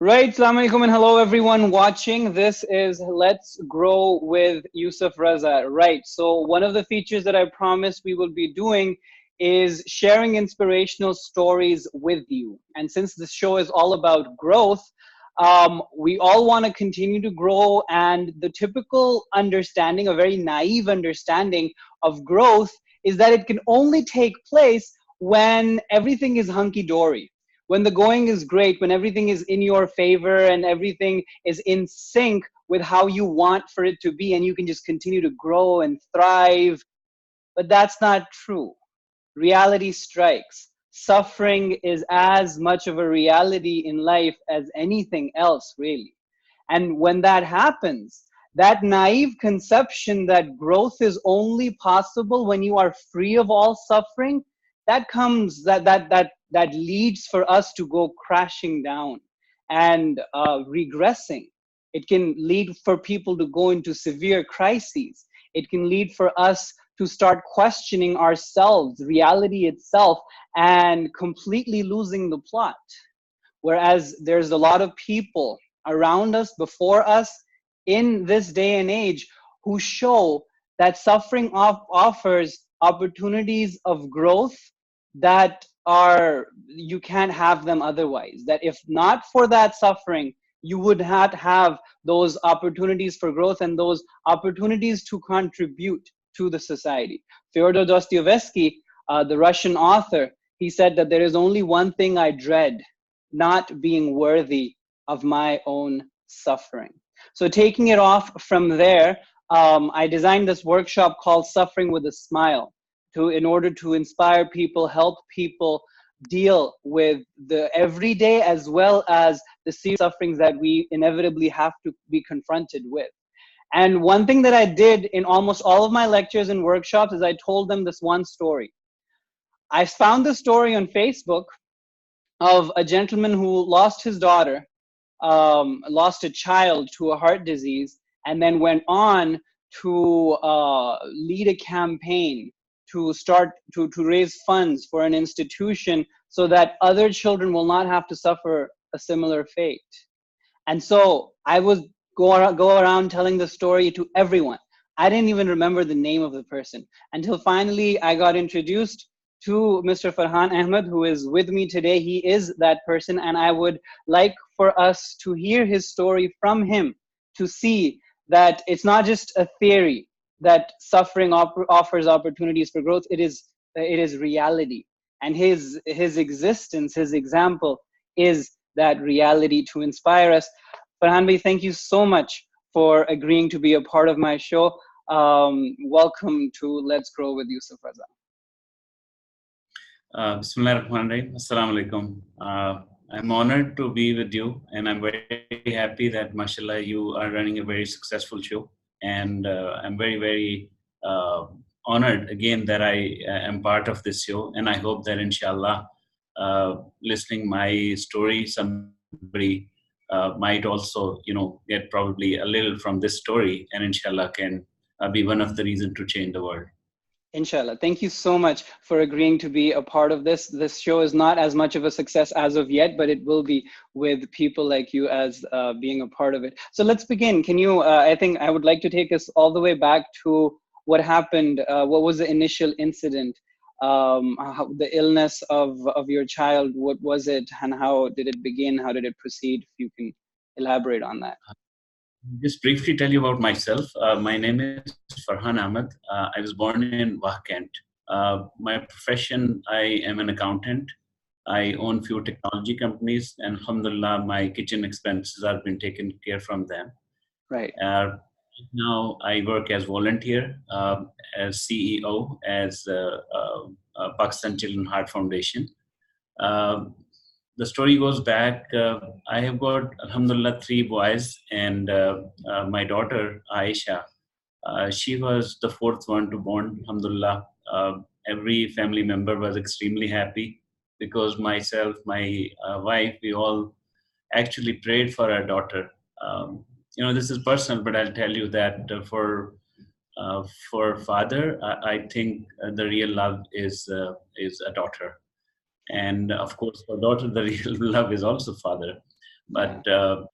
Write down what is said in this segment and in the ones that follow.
Right, Assalamu alaikum and hello everyone watching. This is Let's Grow with Yousuf Raza. Right, so one of the features that I promised we will be doing is sharing inspirational stories with you. And since this show is all about growth, we all want to continue to grow. And the typical understanding, a very naive understanding of growth, is that it can only take place when everything is hunky-dory, when the going is great, when everything is in your favor and everything is in sync with how you want for it to be, and you can just continue to grow and thrive. But that's not true. Reality strikes. Suffering is as much of a reality in life as anything else, really. And when that happens, that naive conception that growth is only possible when you are free of all suffering, that leads for us to go crashing down and regressing. It can lead for people to go into severe crises. It can lead for us to start questioning ourselves, reality itself, and completely losing the plot. Whereas there's a lot of people around us, before us, in this day and age, who show that suffering offers opportunities of growth that are, you can't have them otherwise. That if not for that suffering, you would not have those opportunities for growth and those opportunities to contribute to the society. Fyodor Dostoevsky, the Russian author, he said that there is only one thing I dread: not being worthy of my own suffering. So taking it off from there, I designed this workshop called Suffering with a Smile, in order to inspire people, help people deal with the everyday as well as the serious sufferings that we inevitably have to be confronted with. And one thing that I did in almost all of my lectures and workshops is I told them this one story. I found the story on Facebook of a gentleman who lost his daughter, lost a child to a heart disease, and then went on to lead a campaign to start to raise funds for an institution so that other children will not have to suffer a similar fate. And so I would go around telling the story to everyone. I didn't even remember the name of the person until finally I got introduced to Mr. Farhan Ahmed, who is with me today. He is that person, and I would like for us to hear his story from him, to see that it's not just a theory that suffering offers opportunities for growth. It is reality, and his existence, his example, is that reality to inspire us. Farhan bhai, thank you so much for agreeing to be a part of my show. Welcome to Let's Grow with Yousuf Raza. Bismillah ar-Rahman ar-Rahim. Assalamu alaikum. I'm honored to be with you, and I'm very happy that, mashallah, you are running a very successful show. And I'm very, very honored again that I am part of this show. And I hope that, inshallah, listening my story, somebody might also, get probably a little from this story, and inshallah can be one of the reasons to change the world. Inshallah. Thank you so much for agreeing to be a part of this. This show is not as much of a success as of yet, but it will be with people like you as being a part of it. So let's begin. Can you, I think I would like to take us all the way back to what happened. What was the initial incident? The illness of your child, what was it, and how did it begin? How did it proceed? If you can elaborate on that. Just briefly tell you about myself. My name is Farhan Ahmad. I was born in Wahkent. My profession, I am an accountant. I own few technology companies, and alhamdulillah, my kitchen expenses have been taken care from them. Right. Now I work as volunteer, as CEO, as Pakistan Children Heart Foundation. The story goes back. I have got, alhamdulillah, 3 boys, and my daughter, Aisha, she was the 4th one to born, alhamdulillah. Every family member was extremely happy because myself, my wife, we all actually prayed for our daughter. This is personal, but I'll tell you that for father, I think the real love is a daughter. And of course, for daughter, the real love is also father. But Yeah.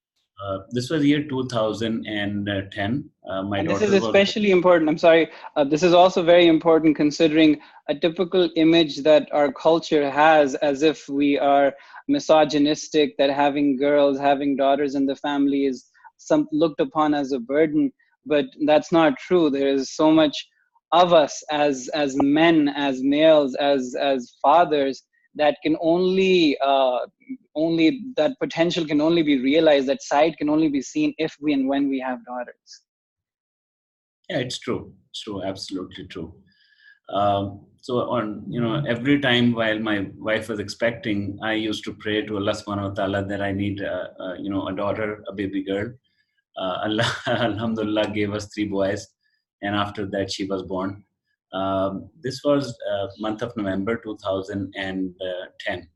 this was year 2010. My And this is daughter was born. especially important. I'm sorry. This is also very important considering a typical image that our culture has as if we are misogynistic, that having girls, having daughters in the family is some looked upon as a burden. But that's not true. There is so much of us as men, as males, as fathers that can only that potential can only be realized, that side can only be seen if we and when we have daughters. Yeah, it's true. It's true. Absolutely true. So on, every time while my wife was expecting, I used to pray to Allah subhanahu wa ta'ala that I need, a daughter, a baby girl. Allah, Alhamdulillah, gave us three boys, and after that she was born. This was month of November 2010.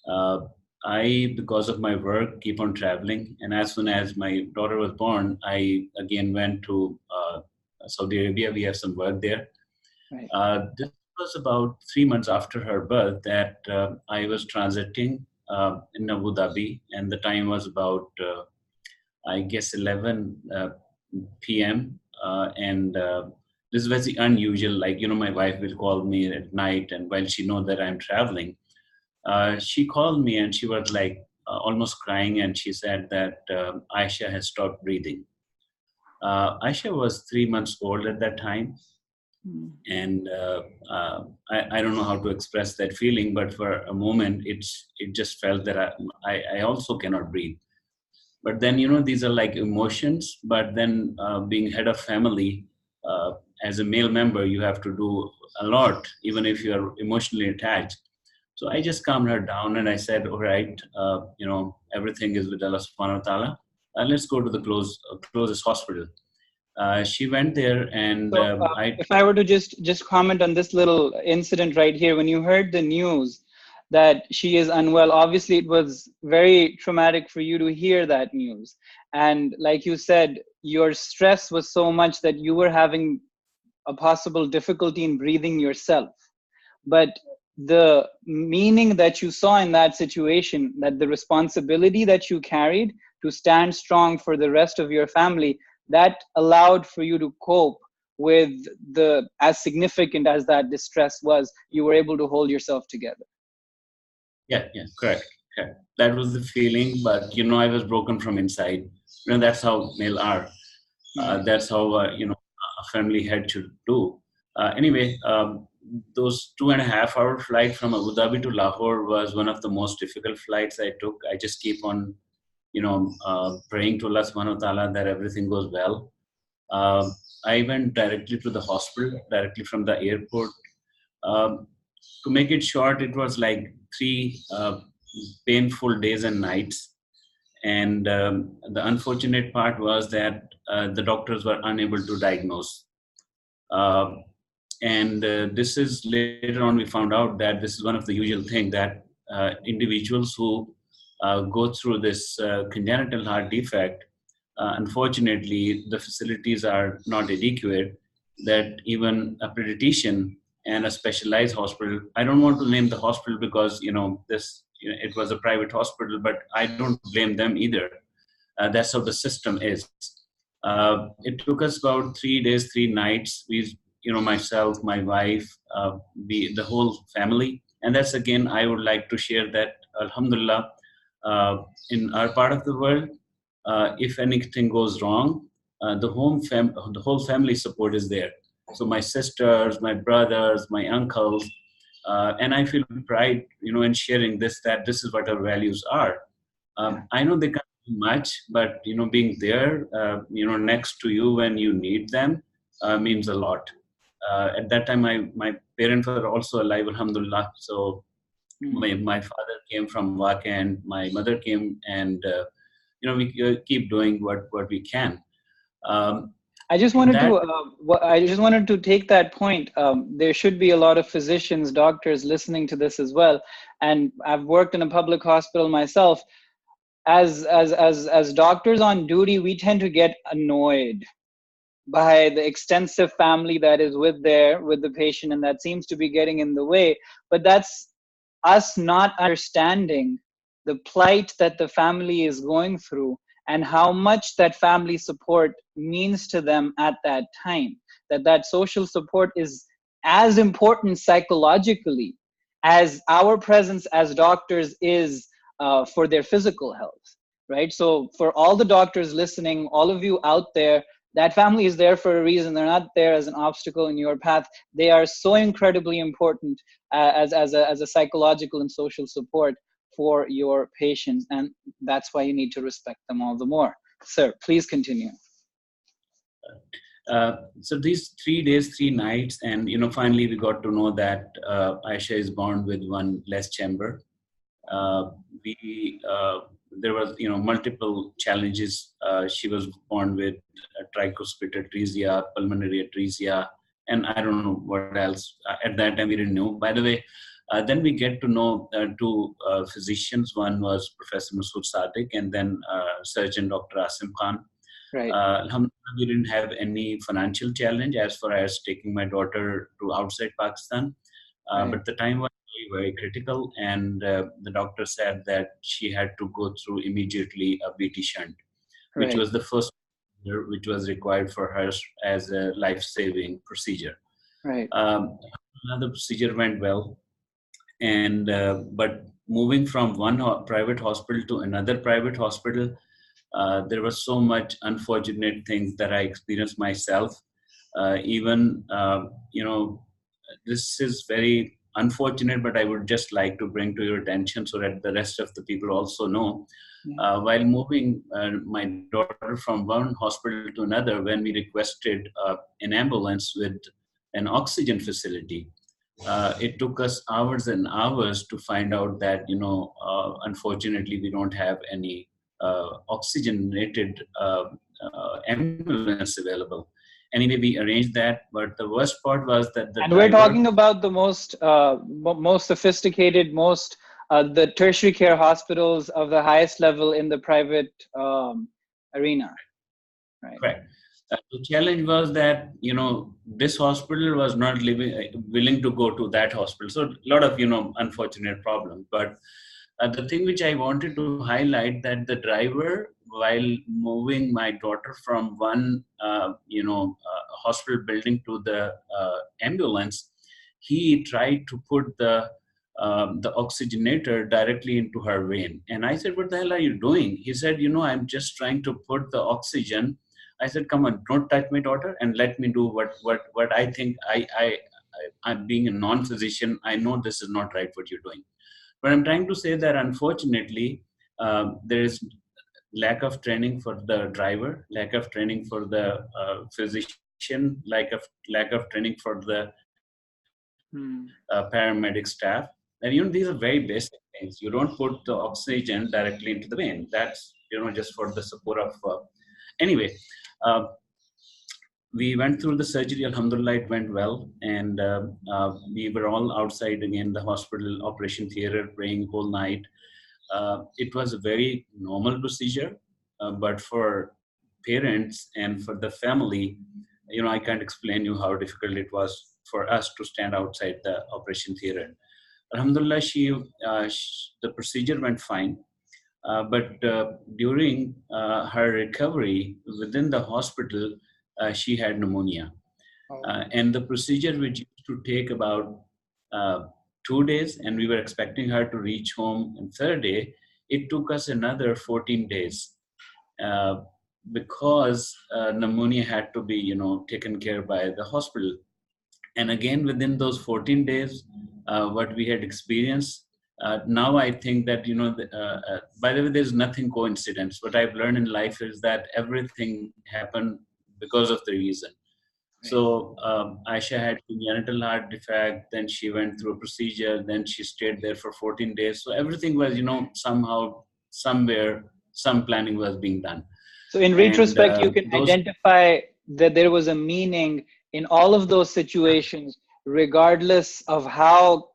Uh, I, because of my work, keep on traveling, and as soon as my daughter was born, I again went to Saudi Arabia. We have some work there. Right. This was about 3 months after her birth that I was transiting in Abu Dhabi, and the time was about, I guess, 11 p.m. And this is very unusual. Like, my wife will call me at night, and while she knows that I'm traveling, she called me and she was like almost crying, and she said that Aisha has stopped breathing. Aisha was 3 months old at that time, Mm. and I don't know how to express that feeling, but for a moment it just felt that I also cannot breathe. But then, these are like emotions, but then being head of family, uh, as a male member, you have to do a lot even if you are emotionally attached. So I just calmed her down and I said, all right, everything is with Allah subhanahu wa ta'ala. Let's go to the closest hospital. She went there, and So, I. if I were to just comment on this little incident right here, when you heard the news that she is unwell, obviously it was very traumatic for you to hear that news. And like you said, your stress was so much that you were having a possible difficulty in breathing yourself. But the meaning that you saw in that situation, that the responsibility that you carried to stand strong for the rest of your family, that allowed for you to cope with the, as significant as that distress was, you were able to hold yourself together. Yeah, yeah, correct, correct. That was the feeling, but I was broken from inside. That's how male are. Right. That's how a family head should do. Anyway, those 2.5 hour flight from Abu Dhabi to Lahore was one of the most difficult flights I took. I just keep on, praying to Allah Subhanahu wa Taala that everything goes well. Um, I went directly to the hospital, directly from the airport. Um, to make it short, it was like three painful days and nights. And the unfortunate part was that the doctors were unable to diagnose. Uh, and this is later on we found out that this is one of the usual thing that individuals who go through this congenital heart defect, unfortunately, the facilities are not adequate. That even a pediatrician and a specialized hospital. I don't want to name the hospital because it was a private hospital, but I don't blame them either. That's how the system is. It took us about 3 days, 3 nights. Myself, my wife, the whole family. And that's again, I would like to share that, Alhamdulillah, in our part of the world, if anything goes wrong, the whole family support is there. So my sisters, my brothers, my uncles, and I feel pride, in sharing this, that this is what our values are. Yeah. I know they can't do much, but being there, next to you when you need them, means a lot. At that time, my parents were also alive, alhamdulillah. So Mm. my father came from Waka, and my mother came, and we keep doing what we can. Um, I just in wanted that, to I just wanted to take that point. There should be a lot of physicians, doctors listening to this as well. And I've worked in a public hospital myself. As doctors on duty, we tend to get annoyed by the extensive family that is with the patient, and that seems to be getting in the way. But that's us not understanding the plight that the family is going through, and how much that family support means to them at that time. That social support is as important psychologically as our presence as doctors is for their physical health, right? So for all the doctors listening, all of you out there, that family is there for a reason. They're not there as an obstacle in your path. They are so incredibly important as a psychological and social support for your patients, and that's why you need to respect them all the more. Sir, please continue. So these 3 days, 3 nights, and finally we got to know that Aisha is born with one less chamber. Uh, we There was multiple challenges. She was born with tricuspid atresia, pulmonary atresia, and I don't know what else. At that time we didn't know. By the way, then we get to know two physicians. One was Professor Masood Sadiq, and then surgeon Dr. Asim Khan. Right. Alhamdulillah, we didn't have any financial challenge as far as taking my daughter to outside Pakistan. Right. But the time was very critical, and the doctor said that she had to go through immediately a BT shunt, which Right. was the first procedure which was required for her as a life-saving procedure. Right. Another procedure went well, and but moving from one private hospital to another private hospital, there was so much unfortunate things that I experienced myself. Even this is very unfortunate, but I would just like to bring to your attention so that the rest of the people also know. Yeah. While moving my daughter from one hospital to another, when we requested an ambulance with an oxygen facility, it took us hours and hours to find out that unfortunately we don't have any oxygenated ambulance available. Anyway, we arranged that, but the worst part was that the And we're driver. talking about the most sophisticated, most the tertiary care hospitals of the highest level in the private arena, right? Correct. The challenge was that this hospital was not willing to go to that hospital, so a lot of unfortunate problems. But the thing which I wanted to highlight, that the driver, while moving my daughter from one hospital building to the ambulance, he tried to put the oxygenator directly into her vein. And I said, "What the hell are you doing?" He said, "I'm just trying to put the oxygen." I said, "Come on, don't touch my daughter, and let me do what I think. I'm being a non-physician. I know this is not right what you're doing." But I'm trying to say that unfortunately, there is lack of training for the driver, lack of training for the physician, lack of training for the paramedic staff. And these are very basic things. You don't put the oxygen directly into the vein. That's just for the support of. Anyway, uh, we went through the surgery. Alhamdulillah, it went well, and we were all outside again the hospital operation theater praying whole night. It was a very normal procedure, but for parents and for the family, I can't explain you how difficult it was for us to stand outside the operation theater. Alhamdulillah, the procedure went fine. But during her recovery within the hospital, she had pneumonia. And the procedure, which used to take about uh, 2 days, and we were expecting her to reach home on third day, it took us another 14 days uh, because pneumonia had to be, taken care by the hospital. And again, within those 14 days, what we had experienced, now I think that, by the way, there's nothing coincidence. What I've learned in life is that everything happened because of the reason. So Aisha had congenital heart defect, then she went through a procedure, then she stayed there for 14 days. So everything was, somehow, somewhere, some planning was being done. So in And retrospect, you can those. identify that there was a meaning in all of those situations, regardless of how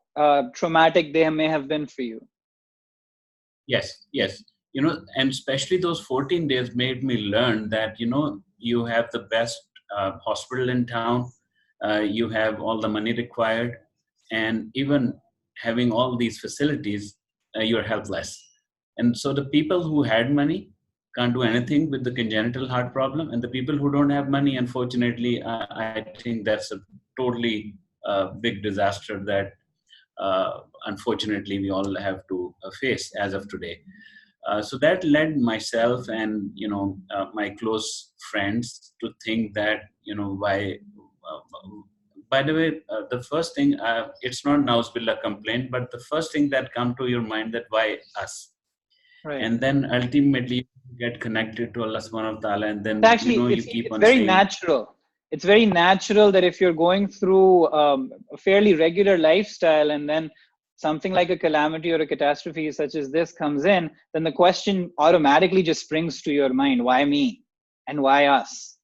traumatic they may have been for you. Yes, yes. And especially those 14 days made me learn that, you have the best hospital in town, you have all the money required, and even having all these facilities, you're helpless. And so the people who had money can't do anything with the congenital heart problem, and the people who don't have money, unfortunately, I think that's a totally big disaster that unfortunately we all have to face as of today. So that led myself and my close friends to think that why. By the way, the first thing it's not Nausbillah complaint, but the first thing that come to your mind that why us, Right. and then ultimately you get connected to Allah Subhanahu wa Taala, and then Actually, you keep it's on very saying natural. It's very natural that if you're going through a fairly regular lifestyle and then something like a calamity or a catastrophe such as this comes in, then the question automatically just springs to your mind: why me, and why us?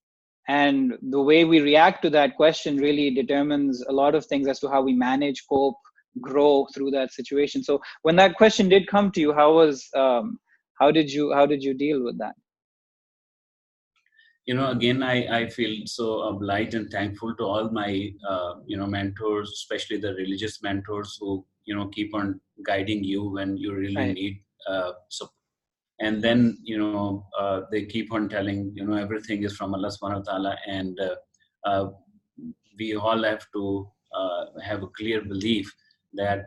And the way we react to that question really determines a lot of things as to how we manage, cope, grow through that situation. So when that question did come to you, how did you deal with that? again, I feel so obliged and thankful to all my mentors, especially the religious mentors who keep on guiding you when you really Right. need support. And then they keep on telling everything is from Allah Subhanahu wa Taala, and we all have to have a clear belief that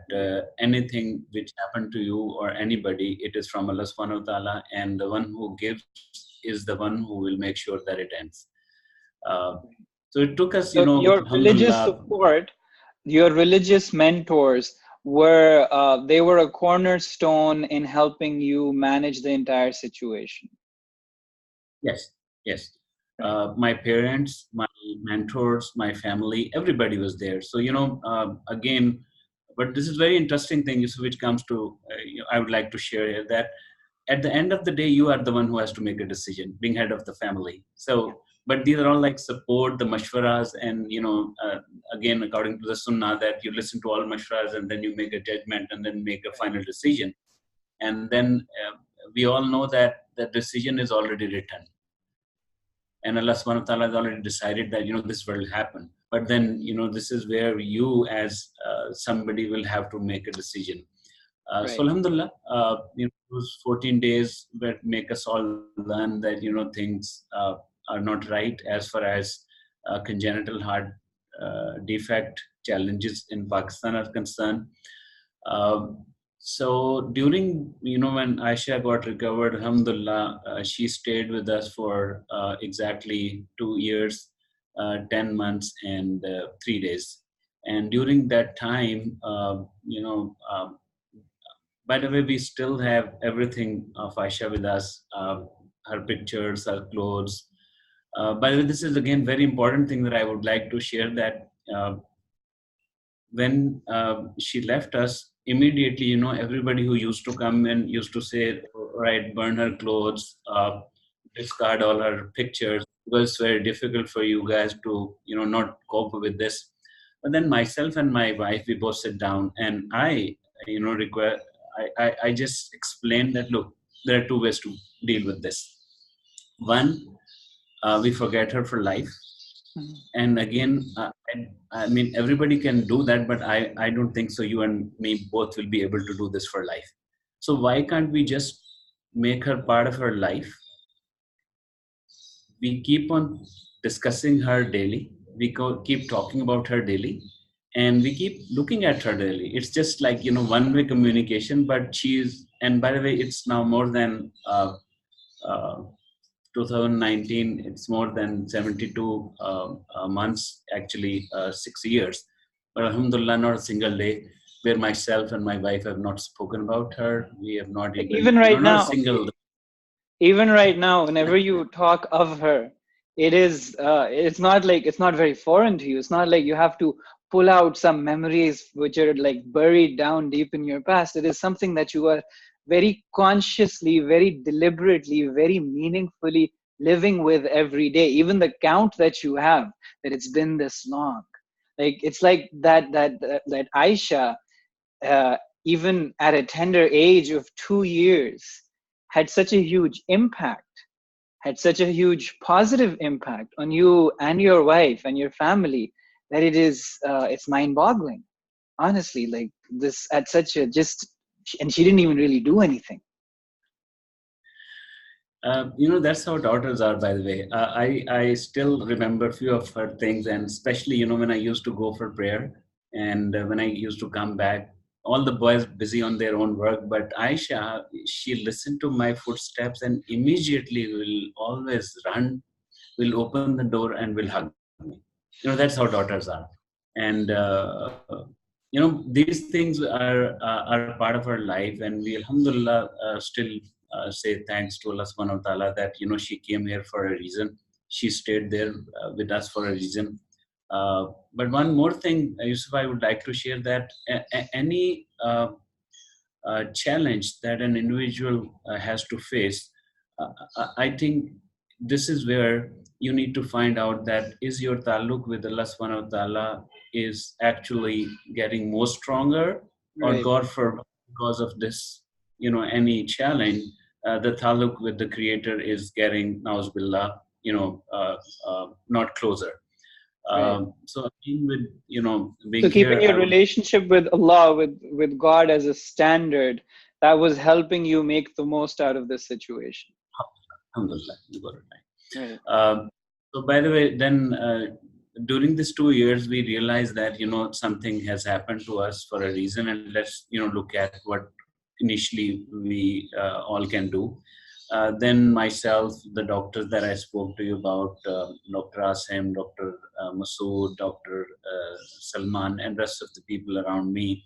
anything which happened to you or anybody, it is from Allah Subhanahu wa Taala, and the one who gives is the one who will make sure that it ends. Uh, so it took us, So your religious alhamdulillah. support, your religious mentors were they were a cornerstone in helping you manage the entire situation. Yes, yes. Right. My parents, my mentors, my family, everybody was there. So, again, but this is very interesting thing, which comes to, I would like to share here that at the end of the day, you are the one who has to make a decision, being head of the family. Yeah. So, but these are all like support, the mashwaras, and, again, according to the sunnah, that you listen to all mashwaras and then you make a judgment and then make a Right. final decision. And then we all know that the decision is already written, and Allah subhanahu wa ta'ala has already decided that this will happen. But then this is where you as somebody will have to make a decision. So Right. alhamdulillah, those 14 days that make us all learn that things are not right as far as congenital heart defect challenges in Pakistan are concerned. Um, so during, when Aisha got recovered, alhamdulillah, she stayed with us for exactly 2 years, 10 months, and 3 days. And during that time, by the way, we still have everything of Aisha with us, her pictures, her clothes. By the way, this is again very important thing that I would like to share that when she left us, immediately, everybody who used to come and used to say, "All right, burn her clothes, discard all her pictures, because it's very difficult for you guys to, not cope with this." But then myself and my wife, we both sit down, and I just explained that, look, there are two ways to deal with this. One, we forget her for life, Mhm. and again, I mean, everybody can do that, but I don't think so. You and me both will be able to do this for life. So why can't we just make her part of her life? We keep on discussing her daily. We keep talking about her daily, and we keep looking at her daily. It's just like one-way communication. But she's, and by the way, it's now more than uh, 2019, it's more than 72 months, actually 6 years. But alhamdulillah, not a single day where myself and my wife have not spoken about her. We have not even, Even right not a now, single. even right now, whenever you talk of her, it's not like it's not very foreign to you. It's not like you have to pull out some memories which are like buried down deep in your past. It is something that you are very consciously, very deliberately, very meaningfully living with every day. Even the count that you have, that it's been this long, like it's like that Aisha, uh, even at a tender age of 2 years, had such a huge impact, had such a huge positive impact on you and your wife and your family, that it's mind-boggling. Honestly, like this at such a just, and she didn't even really do anything. That's how daughters are, by the way. I still remember a few of her things, and especially, when I used to go for prayer, and when I used to come back, all the boys busy on their own work, but Aisha, she listened to my footsteps and immediately will always run, will open the door and will hug me. That's how daughters are. And these things are part of our life, and we alhamdulillah still say thanks to Allah subhanahu wa ta'ala that she came here for a reason. She stayed there with us for a reason. But one more thing, Yusuf, I would like to share that any challenge that an individual has to face, I think this is where you need to find out that is your taluk with Allah subhanahu wa ta'ala is actually getting more stronger, or Right. God for because of this, any challenge, the taluk with the creator is getting, nauz billah, not closer. Right. So again, with, So being keeping here, your I would, relationship with Allah, with God as a standard, that was helping you make the most out of this situation. alhamdulillah, you got it right. Right. So, by the way, then during these 2 years, we realized that something has happened to us for a reason, and let's look at what initially we all can do. Then myself, the doctors that I spoke to you about, Dr. Asim, Dr. Masood, Dr. Salman, and rest of the people around me,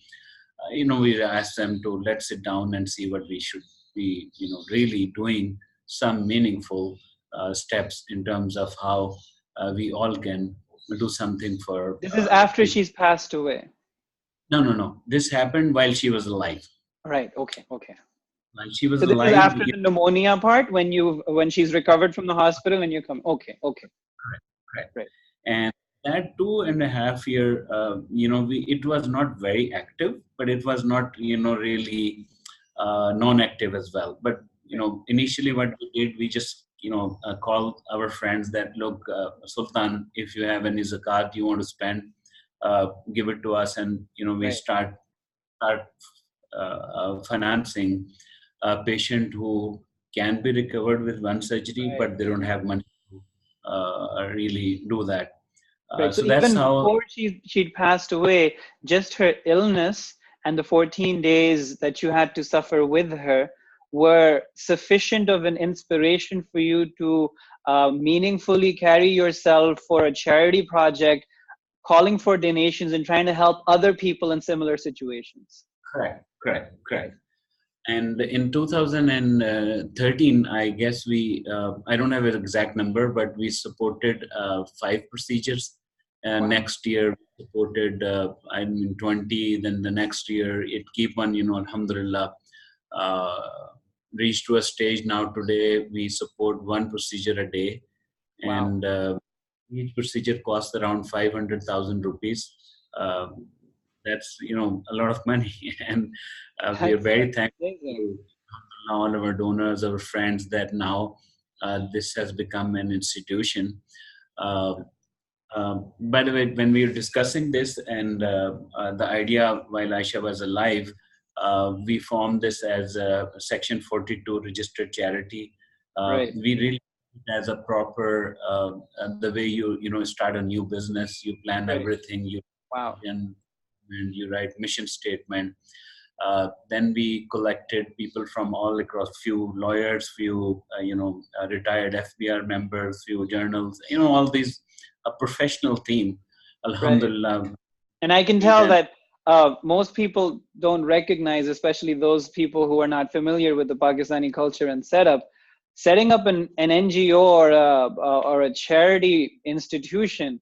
we asked them to let's sit down and see what we should be, really doing some meaningful steps in terms of how we all can do something for This is after people. she's passed away. No, no, no. This happened while she was alive. Right. Okay. Okay. While she was So this is alive, after the pneumonia part when she's recovered from the hospital and you come. Okay. Okay. correct, correct. Right. And that 2.5 year, it was not very active, but it was not, really non-active as well. But initially, what we did, we just called our friends that look, Sultan, if you have any zakat you want to spend, give it to us, and we Right. start financing a patient who can be recovered with one surgery, Right. but they don't have money to really do that. Right. So So that's even how. before she'd passed away, just her illness and the 14 days that you had to suffer with her were sufficient of an inspiration for you to meaningfully carry yourself for a charity project, calling for donations and trying to help other people in similar situations. Correct, correct, Right. correct. And in 2013, I guess I don't have an exact number, but we supported 5 procedures. Wow. Next year, we supported, 20, then the next year, it keep on, alhamdulillah, uh, reached to a stage now today, we support 1 procedure a day. Wow. And each procedure costs around 500,000 rupees. Um, that's a lot of money, and we are very That's thankful amazing. to all of our donors, our friends, that now this has become an institution. Uh, by the way, when we were discussing this and the idea while Aisha was alive, we formed this as a Section 42 registered charity. Right. We really as a proper the way you start a new business, you plan Right. everything, you Wow. and you write mission statement. Then we collected people from all across, few lawyers, few retired FBR members, few journals, all these, a professional team, Right. alhamdulillah. And I can tell And that most people don't recognize, especially those people who are not familiar with the Pakistani culture and setup, setting up an NGO or a charity institution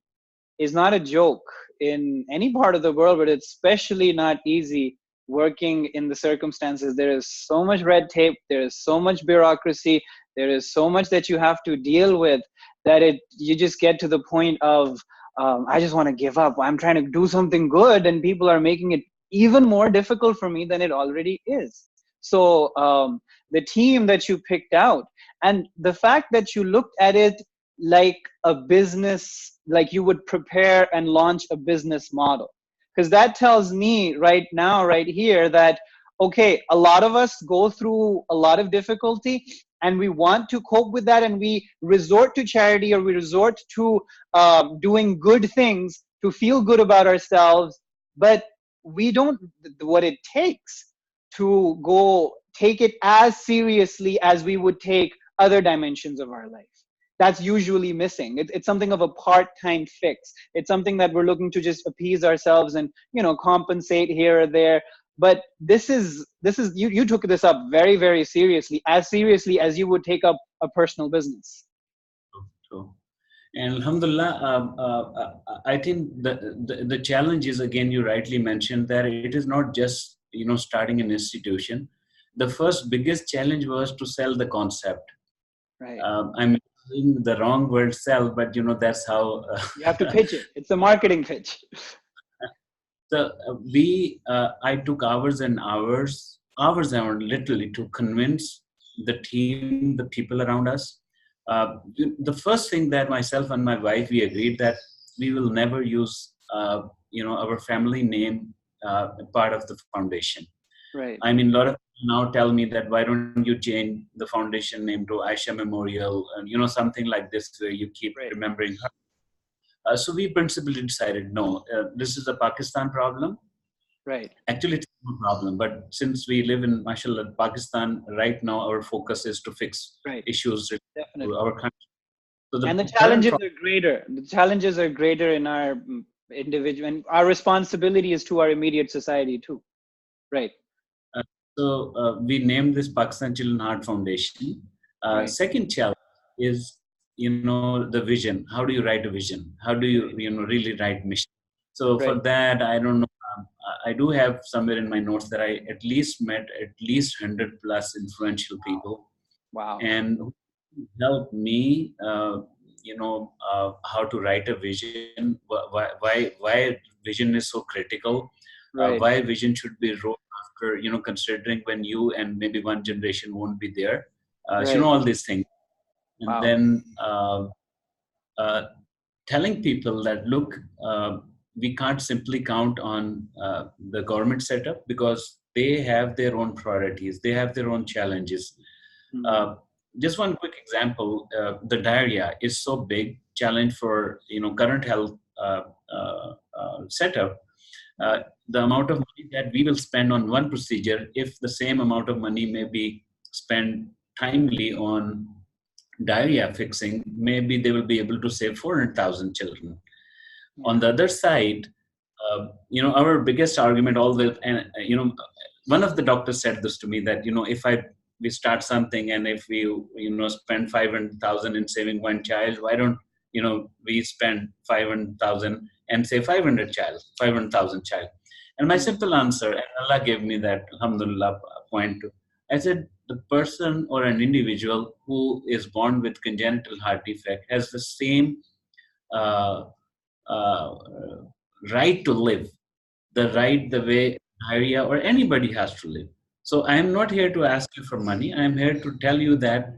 is not a joke in any part of the world, but it's especially not easy working in the circumstances. There is so much red tape, there is so much bureaucracy, there is so much that you have to deal with that you just get to the point of I just want to give up. I'm trying to do something good, and people are making it even more difficult for me than it already is. So the team that you picked out, and the fact that you looked at it like a business, like you would prepare and launch a business model, because that tells me right now, right here, that okay, a lot of us go through a lot of difficulty, and we want to cope with that, and we resort to charity, or we resort to doing good things to feel good about ourselves, but we don't what it takes to go take it as seriously as we would take other dimensions of our life. That's usually missing. It's something of a part-time fix. It's something that we're looking to just appease ourselves and, compensate here or there. But this is you took this up very, very seriously as you would take up a personal business. So, and Alhamdulillah, I think the challenge is, again, you rightly mentioned that it is not just, starting an institution. The first biggest challenge was to sell the concept. Right. I'm using the wrong word sell, but that's how. You have to pitch it. It's a marketing pitch. So I took hours and hours, literally, to convince the team, the people around us. The first thing that myself and my wife, we agreed that we will never use, our family name part of the foundation. Right. I mean, a lot of people now tell me that why don't you change the foundation name to Aisha Memorial, and something like this, where you keep remembering her. So we principally decided, no, this is a Pakistan problem. Right. Actually, it's no problem. But since we live in, mashallah, Pakistan, right now our focus is to fix issues related to our country. So and the challenges are greater. The challenges are greater in our individual, and our responsibility is to our immediate society too. Right. So we named this Pakistan Children Heart Foundation. Second challenge is, the vision. How do you write a vision? How do you, really write mission? So for that, I don't know. I do have somewhere in my notes that I at least met at least 100 plus influential people. Wow. And who helped me, how to write a vision, why vision is so critical, why vision should be wrote after, considering when you and maybe one generation won't be there, all these things. And then telling people that, look, we can't simply count on the government setup, because they have their own priorities, they have their own challenges. Just one quick example, the diarrhea is so big challenge for current health setup. The amount of money that we will spend on one procedure, if the same amount of money may be spent timely on diarrhea fixing, maybe they will be able to save 400,000 children. On the other side, our biggest argument always, and one of the doctors said this to me, that if we start something, and if we spend 500,000 in saving one child, why don't we spend 500,000 and save 500,000 child? And my simple answer, and Allah gave me that, alhamdulillah, point to, I said, the person or an individual who is born with congenital heart defect has the same right to live, the way diarrhea or anybody has to live. So I am not here to ask you for money. I am here to tell you that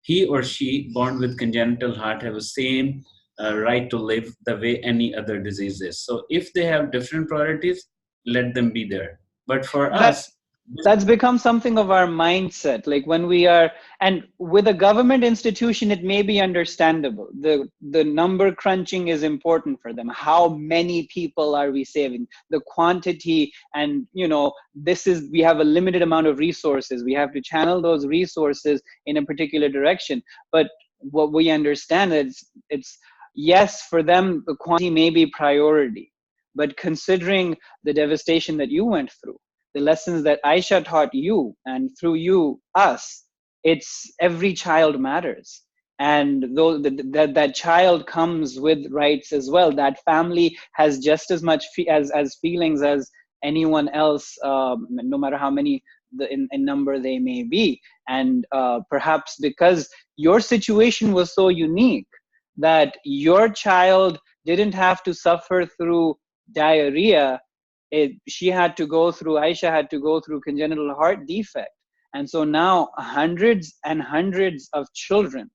he or she born with congenital heart have the same right to live the way any other disease is. So if they have different priorities, let them be there. But for us, that's become something of our mindset. Like when we are, and with a government institution, it may be understandable. The number crunching is important for them. How many people are we saving? The quantity, and we have a limited amount of resources. We have to channel those resources in a particular direction. But what we understand is, it's yes, for them, the quantity may be priority. But considering the devastation that you went through, the lessons that Aisha taught you, and through you, us, it's every child matters. And though that child comes with rights as well, that family has just as much as feelings as anyone else, no matter how many in number they may be. And perhaps because your situation was so unique, that your child didn't have to suffer through diarrhea, Aisha had to go through congenital heart defect. And so now hundreds and hundreds of children,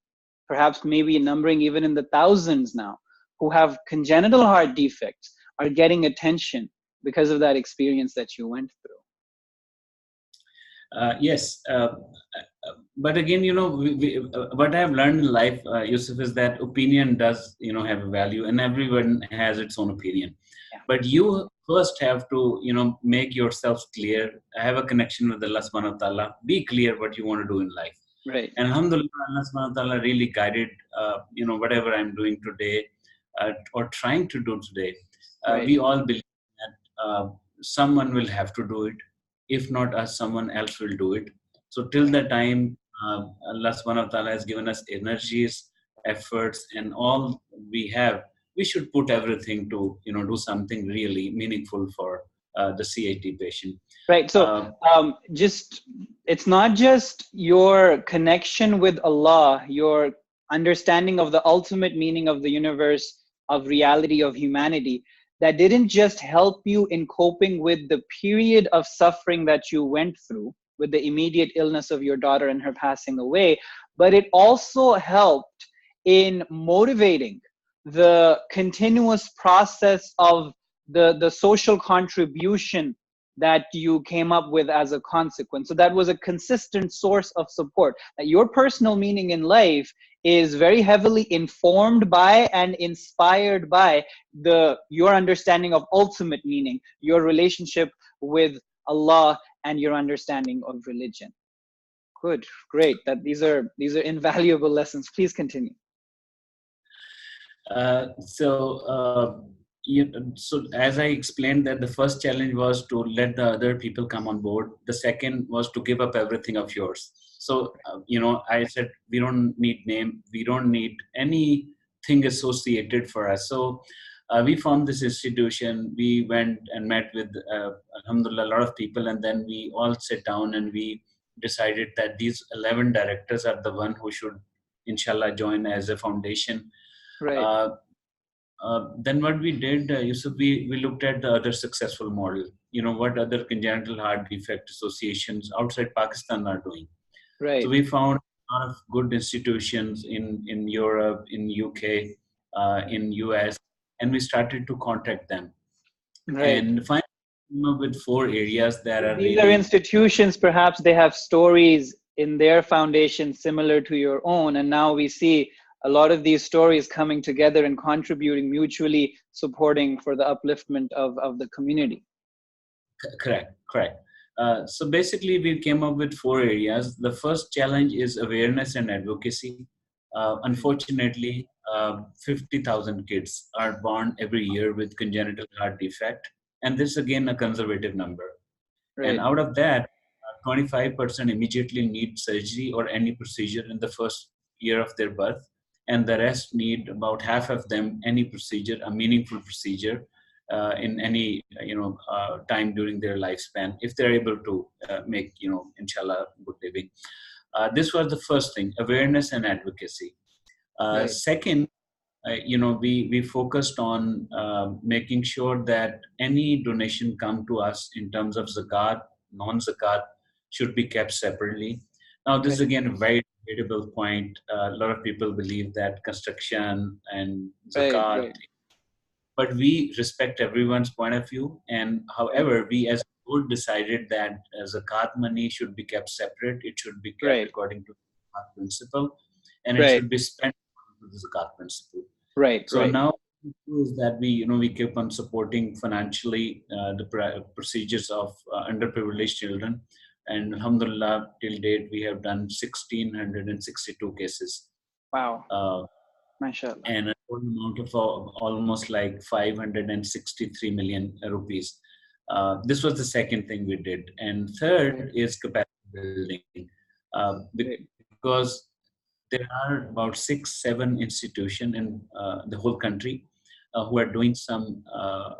perhaps maybe numbering even in the thousands now, who have congenital heart defects, are getting attention because of that experience that you went through. Yes. But again, what I've learned in life, Yusuf, is that opinion does, have a value, and everyone has its own opinion. Yeah. But you first have to, make yourself clear, have a connection with Allah subhanahu wa ta'ala, be clear what you want to do in life. Right. And alhamdulillah, Allah subhanahu wa ta'ala really guided, whatever I'm doing today, or trying to do today. Right. We all believe that someone will have to do it. If not us, someone else will do it. So till the time Allah subhanahu wa ta'ala has given us energies, efforts, and all we have, we should put everything to, do something really meaningful for the CAT patient. Right. So just, it's not just your connection with Allah, your understanding of the ultimate meaning of the universe, of reality, of humanity, that didn't just help you in coping with the period of suffering that you went through with the immediate illness of your daughter and her passing away, but it also helped in motivating the continuous process of the social contribution that you came up with as a consequence. So that was a consistent source of support. That your personal meaning in life is very heavily informed by and inspired by your understanding of ultimate meaning, your relationship with Allah, and your understanding of religion. Good, great. That these are invaluable lessons. Please continue. So as I explained, that the first challenge was to let the other people come on board. The second was to give up everything of yours. So, I said, we don't need name. We don't need anything associated for us. So we formed this institution. We went and met with, alhamdulillah, a lot of people. And then we all sat down and we decided that these 11 directors are the one who should, inshallah, join as a foundation. Right. Then what we did, Yousuf, we looked at the other successful model. What other congenital heart defect associations outside Pakistan are doing. Right. So we found a lot of good institutions in Europe, in UK, in US, and we started to contact them. Right. And finally, came up with 4 areas that are These really... are institutions, perhaps they have stories in their foundation similar to your own, and now we see a lot of these stories coming together and contributing, mutually supporting for the upliftment of the community. Correct. So basically, we came up with 4 areas. The first challenge is awareness and advocacy. Unfortunately, 50,000 kids are born every year with congenital heart defect. And this is again a conservative number. Right. And out of that, 25% immediately need surgery or any procedure in the first year of their birth. And the rest need, about half of them, any procedure, a meaningful procedure in any time during their lifespan, if they're able to make inshallah good living. This was the first thing: awareness and advocacy. Right. Second, we focused on making sure that any donation come to us in terms of zakat, non-zakat, should be kept separately. Now, this is again a very debatable point. A lot of people believe that construction and zakat, right. But we respect everyone's point of view. And however, we as a board decided that zakat money should be kept separate. It should be kept according to the zakat principle, and it should be spent according to the zakat principle. Right. So now is that we keep on supporting financially the procedures of underprivileged children. And alhamdulillah, till date, we have done 1,662 cases. Wow. MashaAllah. And a total amount of almost like 563 million rupees. This was the second thing we did. And third is capacity building. Because there are about 6-7 institutions in the whole country who are doing some,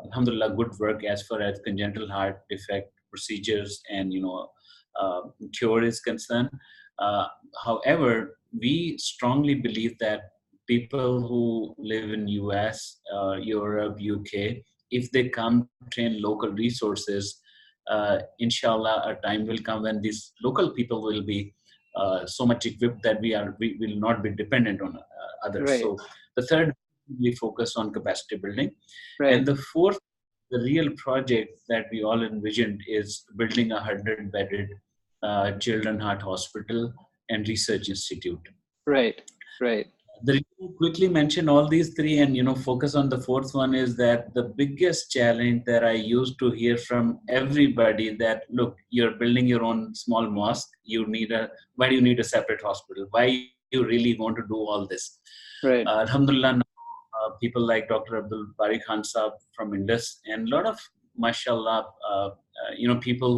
alhamdulillah, good work as far as congenital heart defect procedures and cure is concerned. However, we strongly believe that people who live in US, Europe, UK, if they come train local resources, inshallah, a time will come when these local people will be so much equipped that we will not be dependent on others. Right. So the third, we focus on capacity building. Right. And the fourth, the real project that we all envisioned is building a 100-bedded children heart hospital and Research Institute. Right. Right. The reason I quickly mention all these three and focus on the fourth one is that the biggest challenge that I used to hear from everybody that, look, you're building your own small mosque, why do you need a separate hospital? Why you really want to do all this? Right. Alhamdulillah, people like Dr. Abdul Bari Khan Saab from Indus and a lot of, mashallah, people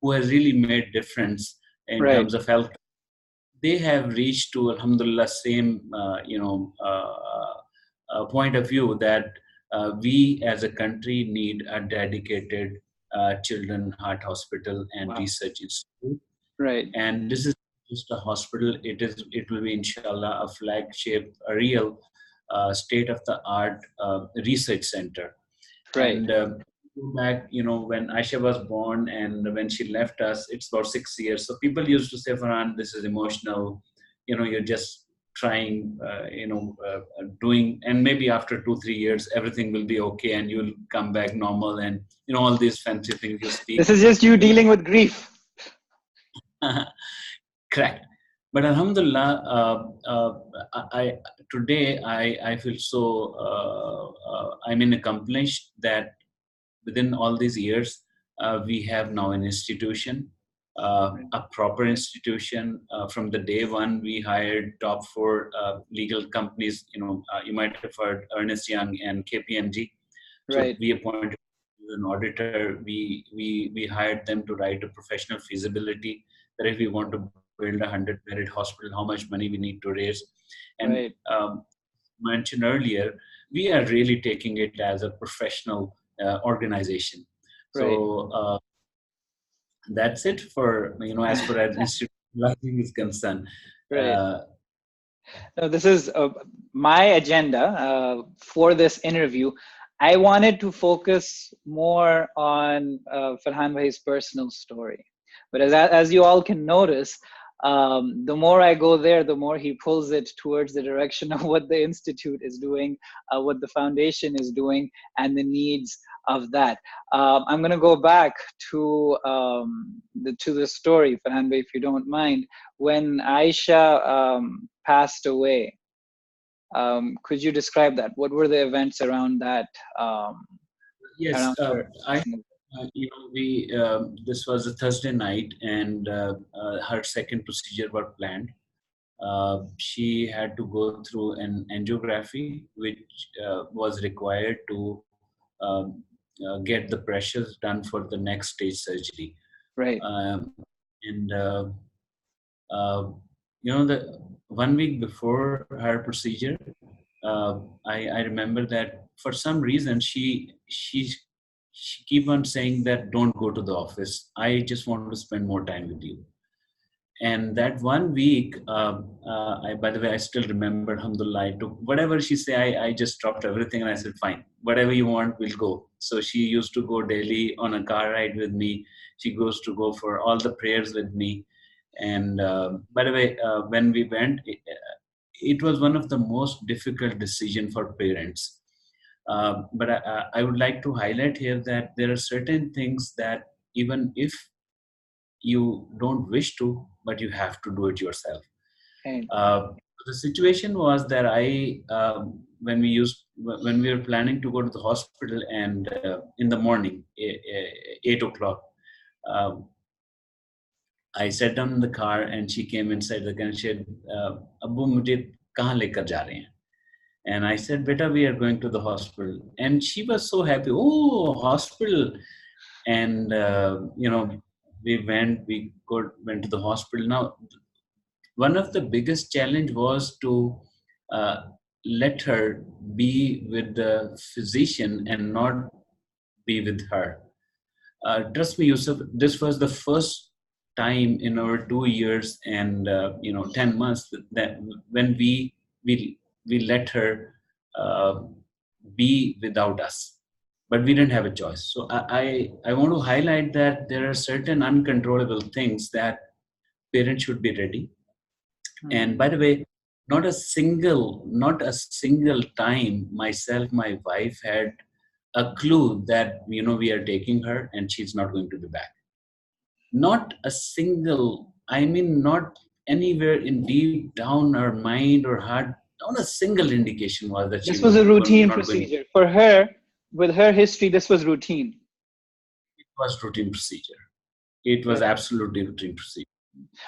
who has really made difference in Right. terms of health. They have reached to, alhamdulillah, same point of view that we as a country need a dedicated children heart hospital and Wow. research institute. Right. And this is just a hospital. It will be, inshallah, a flagship, a real state of the art research center. Right. And go back, when Aisha was born and when she left us, it's about 6 years. So people used to say, Farhan, this is emotional. You're just trying, doing, and maybe after 2-3 years, everything will be okay and you'll come back normal and, all these fancy things you speak. This is just you dealing with grief. Correct. But alhamdulillah, I today I feel so accomplished that within all these years, we have now an institution, a proper institution. From the day one, we hired top 4 legal companies. You might have heard Ernest Young and KPMG. So Right. we appointed an auditor. We hired them to write a professional feasibility that if we want to build a 100-bedded hospital, how much money we need to raise. And Right. mentioned earlier, we are really taking it as a professional organization. Right. So that's it for, as far as institutionalizing is concerned. Right. Now, this is my agenda for this interview. I wanted to focus more on Farhan Bhai's personal story. But as you all can notice, the more I go there, the more he pulls it towards the direction of what the Institute is doing, what the foundation is doing, and the needs of that. I'm going to go back to the story, Farhan Bhai, if you don't mind. When Aisha passed away, could you describe that? What were the events around that? Yes, Around her? this was a Thursday night, and her second procedure was planned. She had to go through an angiography, which was required to get the pressures done for the next stage surgery. Right. And the 1 week before her procedure, I remember that for some reason she keep on saying that don't go to the office. I just want to spend more time with you. And that 1 week, by the way, I still remember, alhamdulillah, I took whatever she say, I just dropped everything and I said, fine, whatever you want, we'll go. So she used to go daily on a car ride with me. She goes to go for all the prayers with me. And by the way, when we went, it was one of the most difficult decisions for parents. But I would like to highlight here that there are certain things that even if you don't wish to, but you have to do it yourself. Okay. The situation was that when we were planning to go to the hospital, and in the morning, 8 o'clock, I sat down in the car and she came inside the car and said, "Abbu, mujhe kahan lekar ja rahe hain?" And I said, "Beta, we are going to the hospital." And she was so happy. "Oh, hospital!" And we went to the hospital. Now, one of the biggest challenge was to let her be with the physician and not be with her. Trust me, Yousuf, this was the first time in our 2 years and 10 months that when we let her uh, be without us, but we didn't have a choice. So I want to highlight that there are certain uncontrollable things that parents should be ready. And by the way, not a single time myself, my wife had a clue that we are taking her and she's not going to be back. Not a single. I mean, not anywhere in deep down her mind or heart, not a single indication was that she This was was a routine not going. procedure for her. With her history, this was routine. It was routine procedure. It was Right. absolutely routine procedure.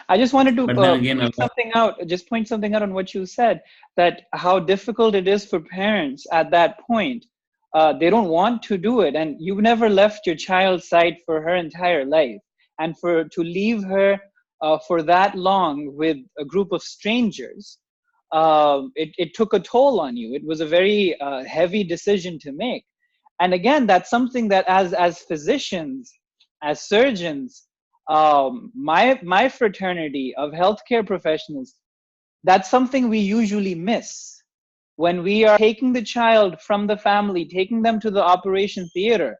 I just wanted to But then again, point something out, just point something out on what you said, that how difficult it is for parents at that point. They don't want to do it, and you've never left your child's side for her entire life, and for to leave her for that long with a group of strangers, it took a toll on you. It was a very heavy decision to make, and again, that's something that as physicians, as surgeons, my fraternity of healthcare professionals, that's something we usually miss when we are taking the child from the family, taking them to the operation theater.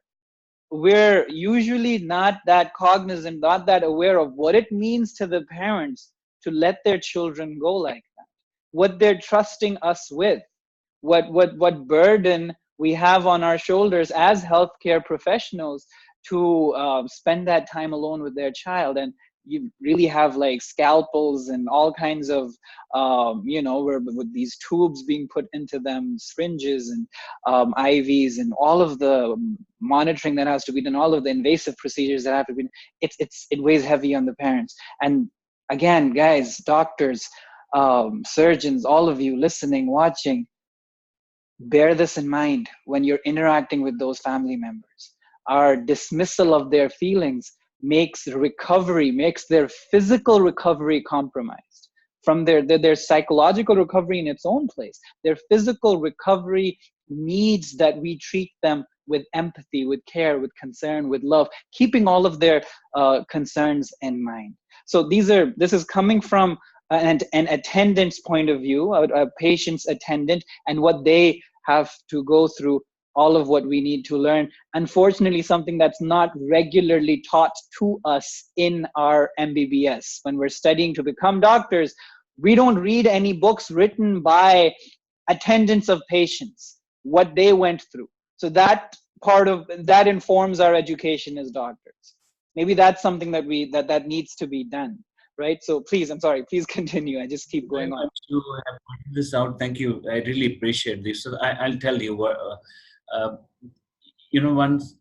We're usually not that cognizant, not that aware of what it means to the parents to let their children go like that, what they're trusting us with, what burden we have on our shoulders as healthcare professionals to spend that time alone with their child. And you really have like scalpels and all kinds of with these tubes being put into them, syringes and IVs, and all of the monitoring that has to be done, all of the invasive procedures that have to be done. It weighs heavy on the parents. And again, guys, doctors, surgeons, all of you listening, watching, bear this in mind when you're interacting with those family members. Our dismissal of their feelings makes their physical recovery compromised from their psychological recovery in its own place. Their physical recovery needs that we treat them with empathy, with care, with concern, with love, keeping all of their concerns in mind. So this is coming from an attendant's point of view, a patient's attendant, and what they have to go through, all of what we need to learn. Unfortunately, something that's not regularly taught to us in our MBBS. When we're studying to become doctors, we don't read any books written by attendants of patients, what they went through. So that part of that informs our education as doctors. Maybe that's something that needs to be done, right? So please, I'm sorry, please continue. I just keep very going on. much you have pointed this out. Thank you. I really appreciate this. So I'll tell you what. Uh, Once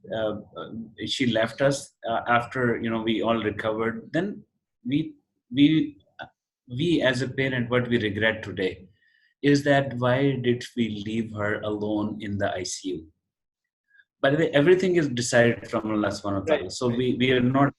she left us after we all recovered, then we we we as a parent, what we regret today is that why did we leave her alone in the ICU? By the way, everything is decided from Allah subhanahu wa Right, ta'ala. So we are not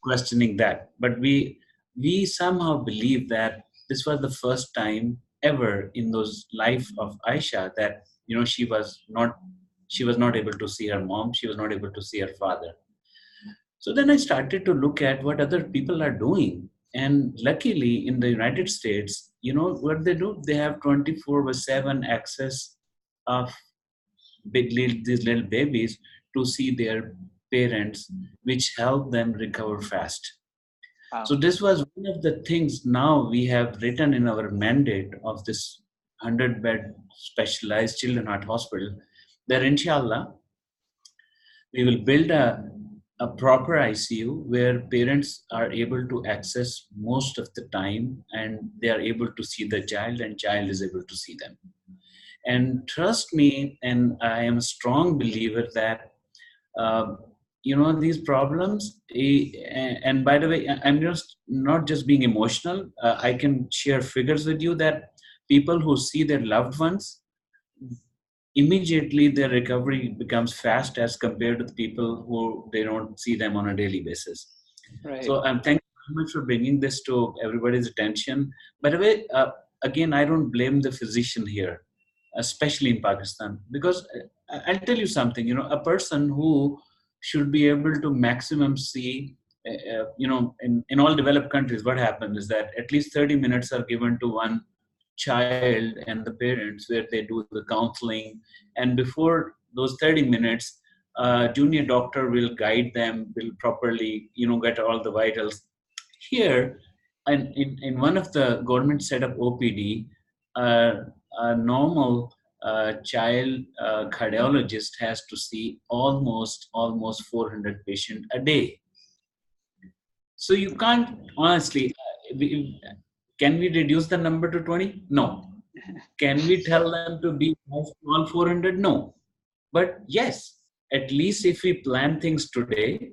questioning that. But we somehow believe that this was the first time ever in those life of Aisha that she was not able to see her mom, she was not able to see her father. So then I started to look at what other people are doing. And luckily in the United States, you know what they do? They have 24/7 access of these little babies to see their parents, which help them recover fast. So wow. this was one of the things now we have written in our mandate of this 100-bed specialized children heart hospital, that inshallah we will build a proper ICU where parents are able to access most of the time and they are able to see the child and child is able to see them. And trust me, and I am a strong believer that uh, these problems. And by the way, I'm just not just being emotional. I can share figures with you that people who see their loved ones, immediately their recovery becomes fast as compared to the people who they don't see them on a daily basis. Right. So I'm thank you very much for bringing this to everybody's attention. By the way, again, I don't blame the physician here, especially in Pakistan, because I'll tell you something. A person who should be able to maximum see, in all developed countries, what happens is that at least 30 minutes are given to one child and the parents where they do the counseling, and before those 30 minutes junior doctor will guide them, will properly get all the vitals here. And in one of the government set up OPD, a normal child cardiologist has to see almost 400 patients a day. So you can't honestly, Can we reduce the number to 20? No. Can we tell them to be all 400? No. But yes, at least if we plan things today,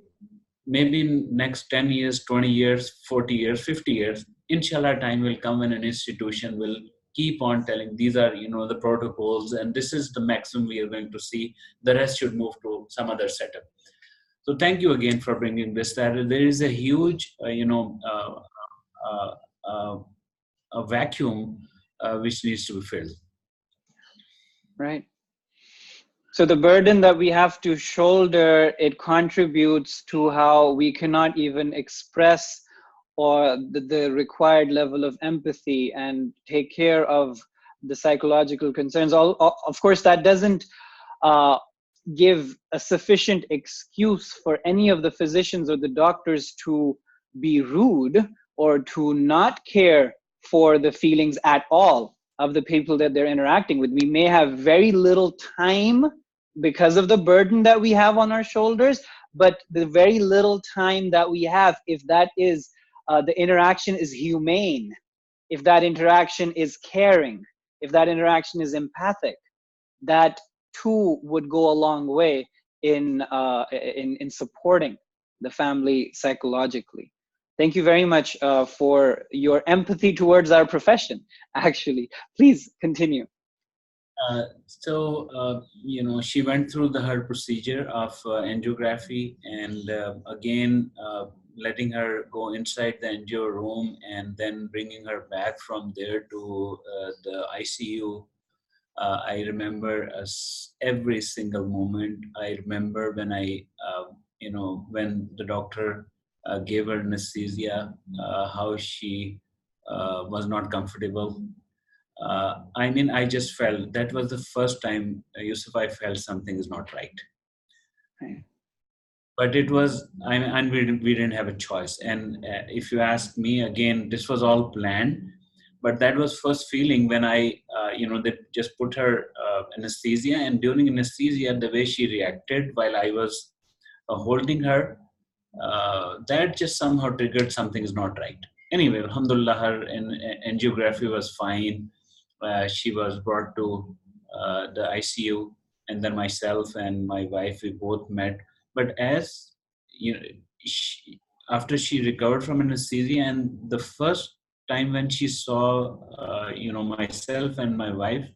maybe in next 10 years, 20 years, 40 years, 50 years, inshallah, time will come when an institution will keep on telling these are, the protocols, and this is the maximum we are going to see. The rest should move to some other setup. So thank you again for bringing this. That there is a huge, uh, uh, a vacuum which needs to be filled. Right. So the burden that we have to shoulder, it contributes to how we cannot even express or the required level of empathy and take care of the psychological concerns. Of course, that doesn't give a sufficient excuse for any of the physicians or the doctors to be rude or to not care for the feelings at all of the people that they're interacting with. We may have very little time because of the burden that we have on our shoulders, but the very little time that we have, if that is the interaction is humane, if that interaction is caring, if that interaction is empathic, that too would go a long way in supporting the family psychologically. Thank you very much for your empathy towards our profession. Actually, please continue. She went through her procedure of angiography, and again, letting her go inside the angio room and then bringing her back from there to the ICU. I remember every single moment. I remember when when the doctor gave her anesthesia, how she was not comfortable. I just felt that was the first time, Yousuf, I felt something is not right. Right. But it was, and we didn't have a choice. And if you ask me again, this was all planned. But that was first feeling when they just put her anesthesia, and during anesthesia, the way she reacted while I was holding her, that just somehow triggered something is not right. Anyway, alhamdulillah, her angiography was fine. She was brought to the ICU, and then myself and my wife, we both met. But as you know, after she recovered from anesthesia, and the first time when she saw, myself and my wife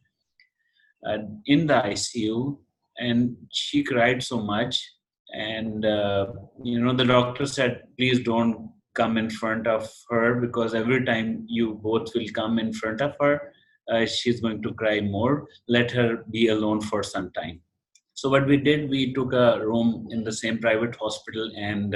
in the ICU, and she cried so much. And, the doctor said, please don't come in front of her, because every time you both will come in front of her, she's going to cry more. Let her be alone for some time. So what we did, we took a room in the same private hospital, and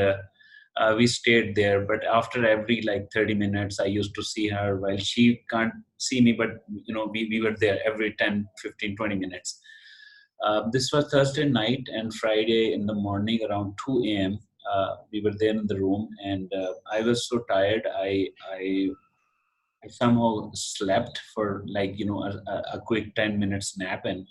we stayed there. But after every 30 minutes, I used to see her while she can't see me, but we were there every 10, 15, 20 minutes. This was Thursday night, and Friday in the morning around 2 a.m. We were there in the room, and I was so tired. I somehow slept for a quick 10 minutes nap, and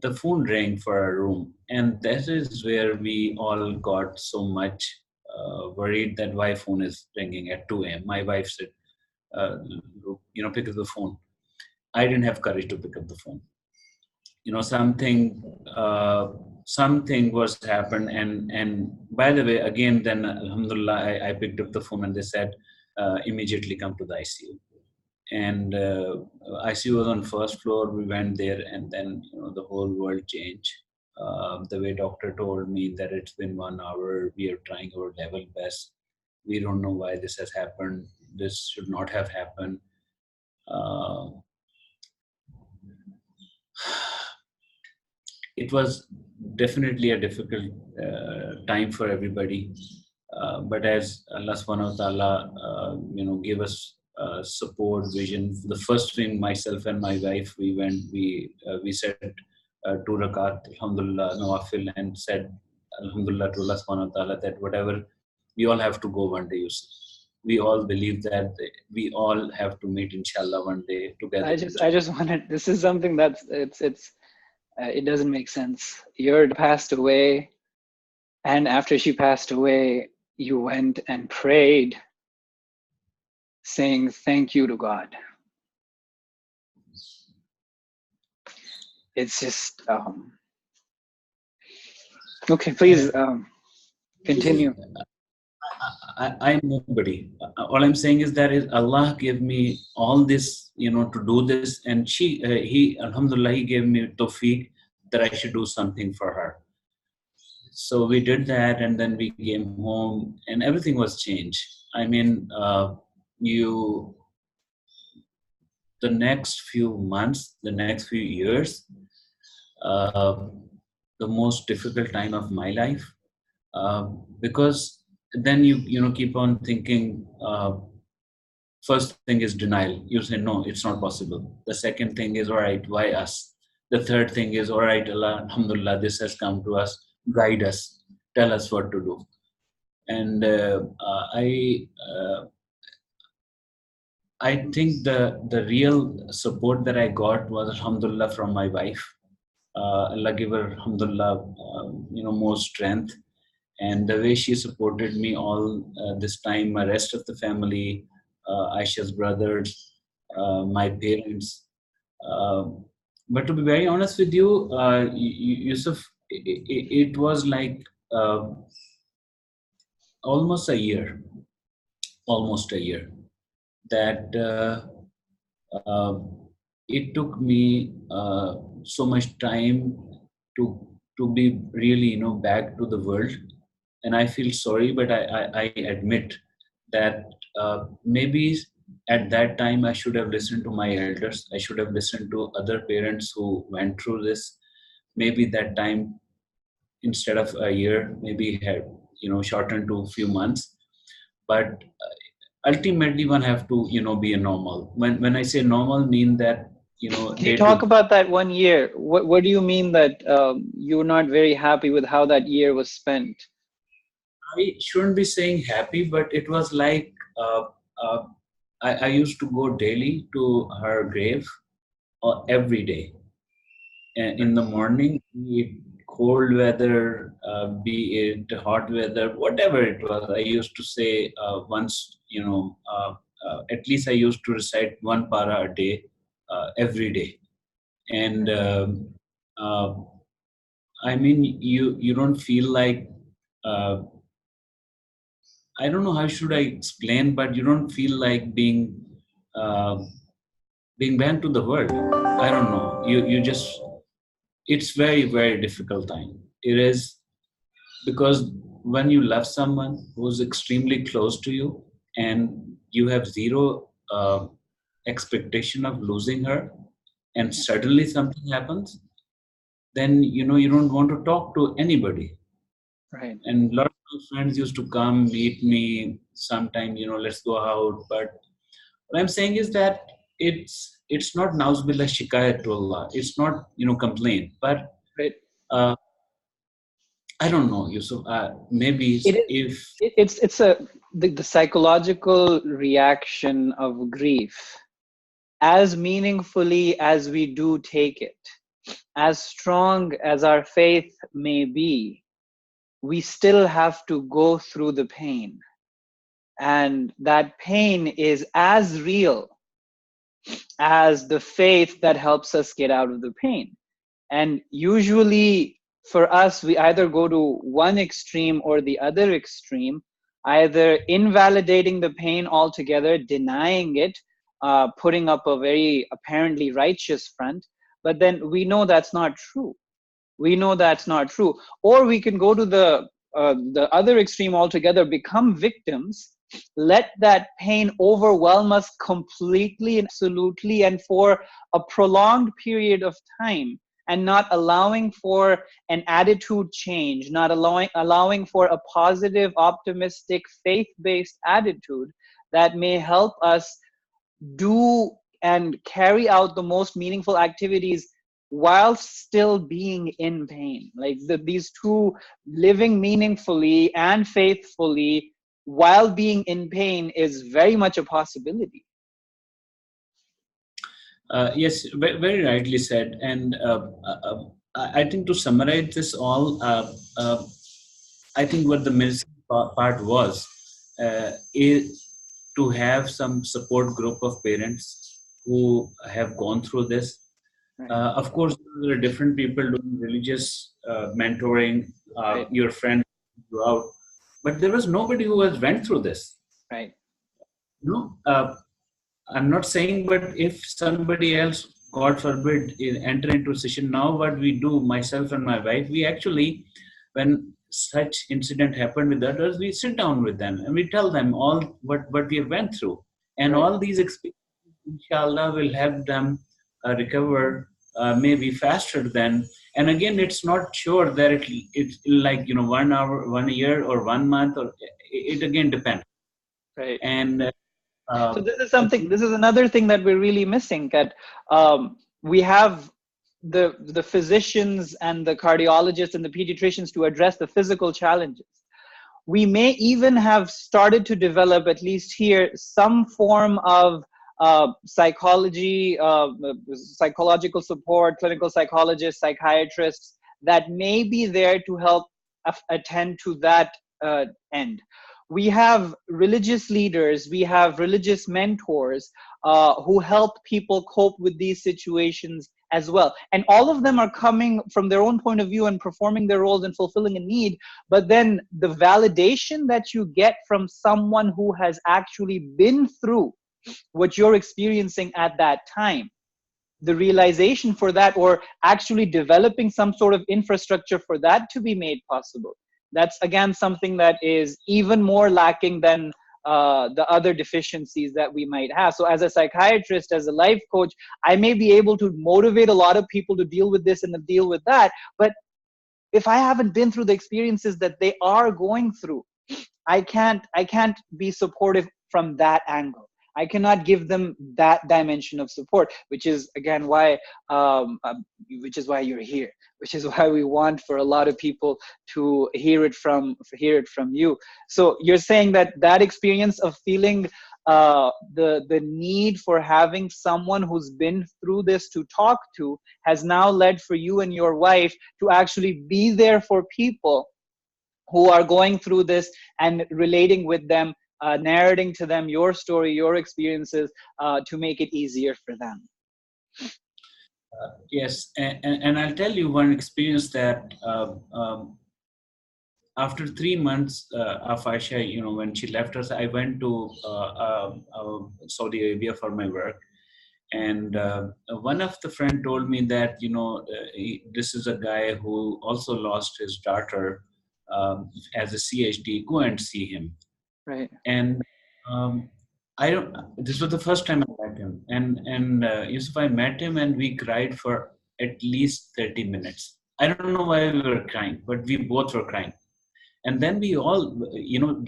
the phone rang for our room, and that is where we all got so much worried that why phone is ringing at 2 a.m. My wife said, pick up the phone. I didn't have courage to pick up the phone. Something was happened, and by the way, again, then alhamdulillah, I picked up the phone, and they said, immediately come to the ICU. And ICU was on first floor. We went there, and then the whole world changed. The way doctor told me that it's been 1 hour, we are trying our level best. We don't know why this has happened. This should not have happened. It was definitely a difficult time for everybody. But as Allah subhanahu wa ta'ala, gave us support, vision. The first thing, myself and my wife, we said 2 rakat, alhamdulillah, nawafil, and said alhamdulillah to Allah subhanahu wa ta'ala that whatever, we all have to go one day, Yousuf. We all believe that we all have to meet inshallah one day together. I just wanted, this is something that's, it doesn't make sense. Your passed away, and after she passed away, you went and prayed saying thank you to God. It's just okay. Please continue. I'm nobody. All I'm saying is that is Allah gave me all this, to do this, and He, Alhamdulillah, He gave me tawfiq that I should do something for her. So we did that, and then we came home, and everything was changed. I mean, you the next few months, the next few years, uh, the most difficult time of my life, because then you keep on thinking. First thing is denial. You say no, it's not possible. The second thing is, all right, why us? The third thing is, all right, Allah, Alhamdulillah, this has come to us. Guide us, tell us what to do. And I think the real support that I got was Alhamdulillah from my wife. Allah give her Alhamdulillah, more strength. And the way she supported me all this time, my rest of the family, Aisha's brothers, my parents. But to be very honest with you, Yusuf, it was like almost a year, that uh, it took me so much time to be really back to the world. And I feel sorry, but I admit that maybe at that time I should have listened to my elders. I should have listened to other parents who went through this. Maybe that time, instead of a year, maybe had shortened to a few months. But ultimately one have to be a normal. When I say normal, mean that Can you day talk to about that 1 year? What do you mean that you're not very happy with how that year was spent? I shouldn't be saying happy, but it was like uh, I used to go daily to her grave every day. In the morning, be it cold weather, be it hot weather, whatever it was, I used to say once, at least I used to recite one para a day, every day. And uh, I mean, you don't feel like, uh, I don't know how should I explain, but you don't feel like uh, being banned to the world. I don't know. You just, it's very very difficult time. It is, because when you love someone who's extremely close to you and you have zero expectation of losing her, and suddenly something happens, then you don't want to talk to anybody. Right. And a lot of my friends used to come meet me sometime, let's go out. But what I'm saying is that it's not nauzubillah shikayat to Allah. It's not complaint. But Right. uh, I don't know, Yusuf. Maybe It is. if It's the psychological reaction of grief. As meaningfully as we do take it, as strong as our faith may be, we still have to go through the pain. And that pain is as real as the faith that helps us get out of the pain. And usually for us, we either go to one extreme or the other extreme, either invalidating the pain altogether, denying it, putting up a very apparently righteous front. But then we know that's not true. We know that's not true. Or we can go to the other extreme altogether, become victims, let that pain overwhelm us completely and absolutely and for a prolonged period of time, and not allowing for an attitude change, not allowing for a positive, optimistic, faith-based attitude that may help us do and carry out the most meaningful activities while still being in pain. Like these two, living meaningfully and faithfully while being in pain, is very much a possibility. yes, very rightly said. And I think to summarize this all, I think what the medicine part was is to have some support group of parents who have gone through this. Right. Of course, there are different people doing religious mentoring, Right. your friend throughout, but there was nobody who has went through this. Right. No, I'm not saying, but if somebody else, God forbid, enter into a session now, what we do, myself and my wife, we actually, when such incident happened with others, we sit down with them and we tell them all what we have went through, and Right. all these experiences, inshallah, will help them recover maybe faster than. And again, it's not sure that it's like 1 hour, 1 year, or 1 month, or it again depends. Right. And So uh, this is something. This is another thing that we're really missing. That we have the physicians and the cardiologists and the pediatricians to address the physical challenges. We may even have started to develop, at least here, some form of psychological support, clinical psychologists, psychiatrists that may be there to help attend to that end. We have religious leaders, we have religious mentors who help people cope with these situations as well. And all of them are coming from their own point of view and performing their roles and fulfilling a need. But then the validation that you get from someone who has actually been through what you're experiencing at that time, the realization for that, or actually developing some sort of infrastructure for that to be made possible, that's again something that is even more lacking than the other deficiencies that we might have. So as a psychiatrist, as a life coach, I may be able to motivate a lot of people to deal with this and to deal with that, but if I haven't been through the experiences that they are going through, I can't be supportive from that angle. I cannot give them that dimension of support, which is again why you're here, which is why we want for a lot of people to hear it from you. So you're saying that that experience of feeling the need for having someone who's been through this to talk to has now led for you and your wife to actually be there for people who are going through this and relating with them, narrating to them your story, your experiences, to make it easier for them. Yes, and I'll tell you one experience that after 3 months of Aisha, when she left us, I went to Saudi Arabia for my work. And one of the friend told me that, this is a guy who also lost his daughter as a CHD, go and see him. Right. And I don't. This was the first time I met him, and Yousuf, I met him, and we cried for at least 30 minutes. I don't know why we were crying, but we both were crying. And then we all,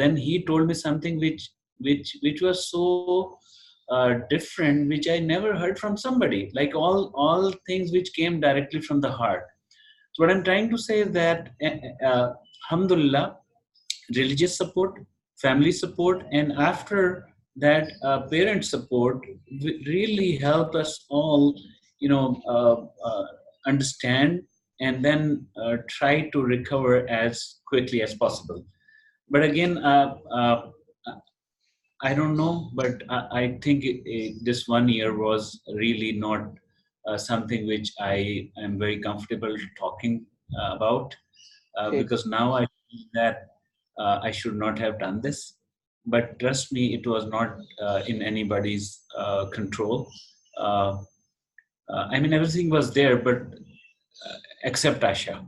then he told me something which was so different, which I never heard from somebody. Like all things which came directly from the heart. So what I'm trying to say is that, alhamdulillah, religious support, family support, and after that, parent support really help us all, understand and then try to recover as quickly as possible. But again, I don't know, but I think this 1 year was really not something which I am very comfortable talking about, Okay. because now I feel that I should not have done this. But trust me, it was not in anybody's control. Uh, I mean, everything was there, but except Asha.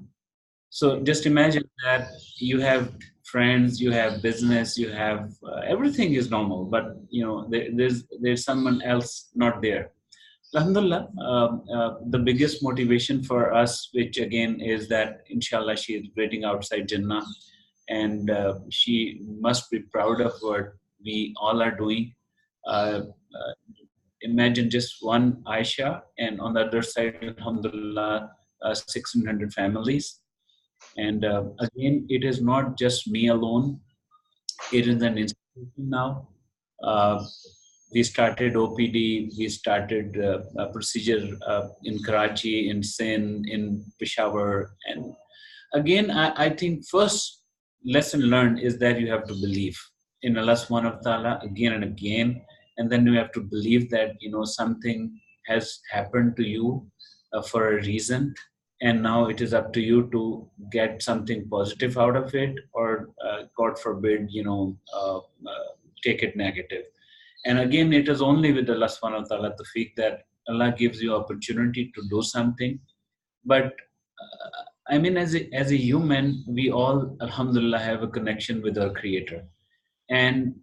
So just imagine that you have friends, you have business, you have everything is normal, but there's someone else not there. Alhamdulillah, the biggest motivation for us, which again is that inshallah she is waiting outside Jannah, and she must be proud of what we all are doing. Imagine just one Aisha, and on the other side, alhamdulillah, 1600 families. And again, it is not just me alone. It is an institution now. Uh, we started OPD, we started a procedure in Karachi, in Sindh, in Peshawar. And again, I think first lesson learned is that you have to believe. in Allah subhanahu wa ta'ala again and again. And then you have to believe that, something has happened to you for a reason. And now it is up to you to get something positive out of it, or God forbid, take it negative. And again, it is only with Allah subhanahu wa ta'ala tawfiq that Allah gives you opportunity to do something. But I mean, as a human, we all, alhamdulillah, have a connection with our Creator. And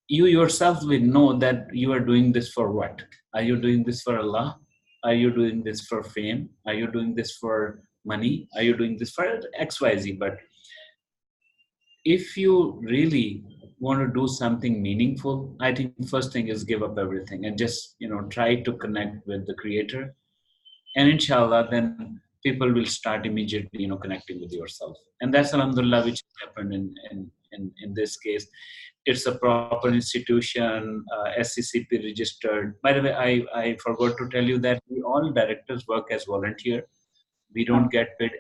you yourself will know that you are doing this for what? Are you doing this for Allah? Are you doing this for fame? Are you doing this for money? Are you doing this for XYZ? But if you really want to do something meaningful, I think first thing is give up everything and just, try to connect with the Creator. And inshallah, then people will start immediately, connecting with yourself. And that's alhamdulillah, which happened in this case. It's a proper institution, SCCP registered. By the way, I forgot to tell you that we all directors work as volunteer. We don't get paid,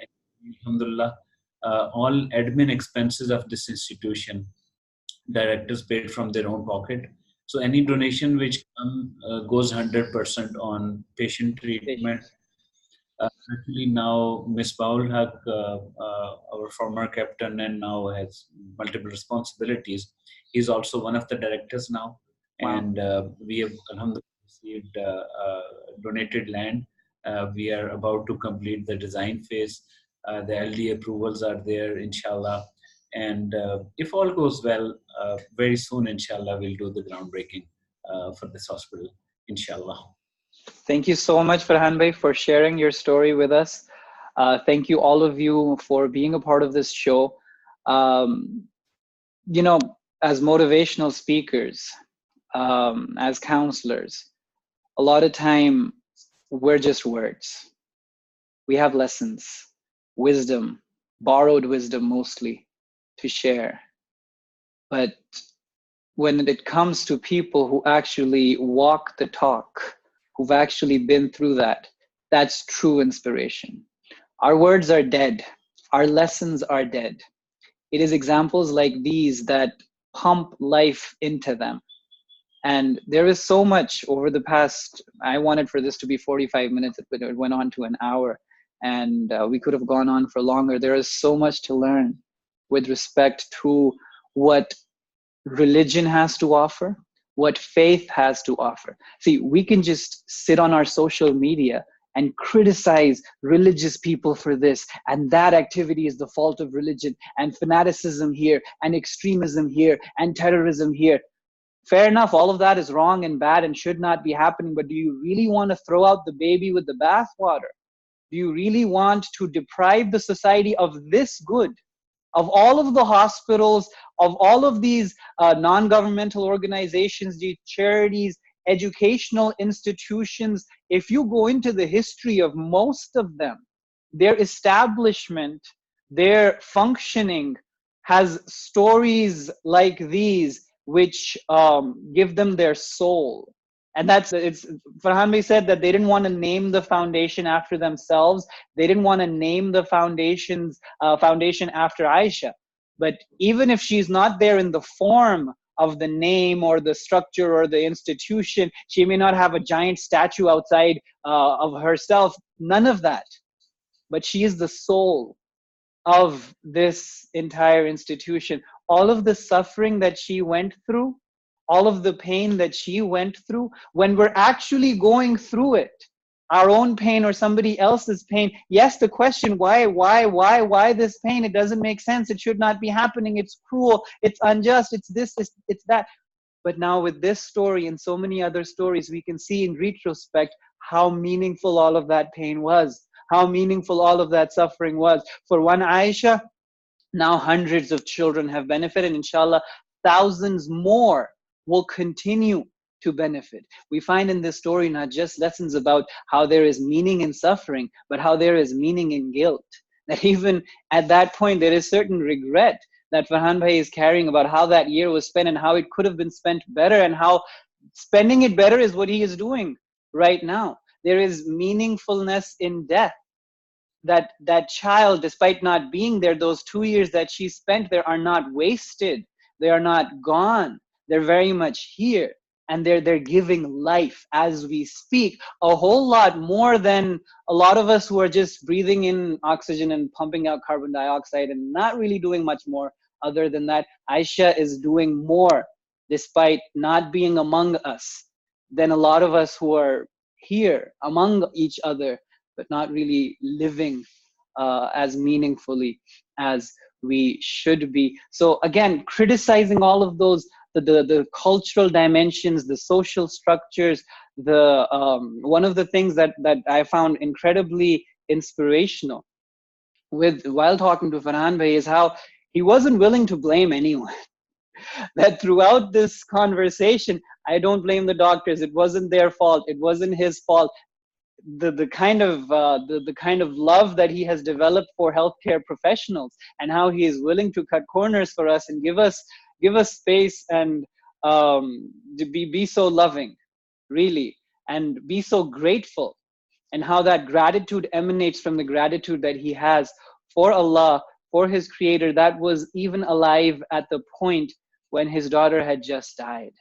alhamdulillah. All admin expenses of this institution, directors paid from their own pocket. So any donation which goes 100% on patient treatment. Patients. Actually, now Miss Baul Haq, our former captain, and now has multiple responsibilities. He's also one of the directors now, Wow. and we have alhamdulillah received donated land. We are about to complete the design phase. The LD approvals are there, inshallah. And if all goes well, very soon, inshallah, we'll do the groundbreaking for this hospital, inshallah. Thank you so much, Farhan Bhai, for sharing your story with us. Thank you, all of you, for being a part of this show. Um, you know, as motivational speakers, as counselors, a lot of time we're just words. We have lessons, wisdom, borrowed wisdom mostly, to share. But when it comes to people who actually walk the talk, who've actually been through that, that's true inspiration. Our words are dead. Our lessons are dead. It is examples like these that pump life into them. And there is so much over the past, I wanted for this to be 45 minutes, but it went on to an hour. And we could have gone on for longer. There is so much to learn with respect to what religion has to offer, what faith has to offer. See, we can just sit on our social media and criticize religious people for this, and that activity is the fault of religion, and fanaticism here, and extremism here, and terrorism here. Fair enough, all of that is wrong and bad and should not be happening, but do you really want to throw out the baby with the bathwater? Do you really want to deprive the society of this good? Of all of the hospitals, of all of these non-governmental organizations, the charities, educational institutions, if you go into the history of most of them, their establishment, their functioning has stories like these which give them their soul. And it's Farhan Bhai said that they didn't want to name the foundation after themselves. They didn't want to name the foundation after Aisha. But even if she's not there in the form of the name or the structure or the institution, she may not have a giant statue outside of herself. None of that. But she is the soul of this entire institution. All of the suffering that she went through, all of the pain that she went through, when we're actually going through it, our own pain or somebody else's pain, yes, the question, why this pain? It doesn't make sense. It should not be happening. It's cruel. It's unjust. It's this, it's that. But now with this story and so many other stories, we can see in retrospect how meaningful all of that pain was, how meaningful all of that suffering was. For one Aisha, now hundreds of children have benefited. Inshallah, thousands more will continue to benefit. We find in this story not just lessons about how there is meaning in suffering, but how there is meaning in guilt. That even at that point, there is certain regret that Farhan Bhai is carrying about how that year was spent and how it could have been spent better, and how spending it better is what he is doing right now. There is meaningfulness in death. That child, despite not being there, those 2 years that she spent there are not wasted. They are not gone. They're very much here, and they're giving life as we speak, a whole lot more than a lot of us who are just breathing in oxygen and pumping out carbon dioxide and not really doing much more other than that. Aisha is doing more despite not being among us than a lot of us who are here among each other, but not really living as meaningfully as we should be. So again, criticizing all of those, the cultural dimensions, the social structures, the one of the things that I found incredibly inspirational with while talking to Farhan Bhai is how he wasn't willing to blame anyone. That throughout this conversation, I don't blame the doctors. It wasn't their fault. It wasn't his fault. The kind of the kind of love that he has developed for healthcare professionals, and how he is willing to cut corners for us and give us space, and to be so loving, really, and be so grateful, and how that gratitude emanates from the gratitude that he has for Allah, for his creator, that was even alive at the point when his daughter had just died.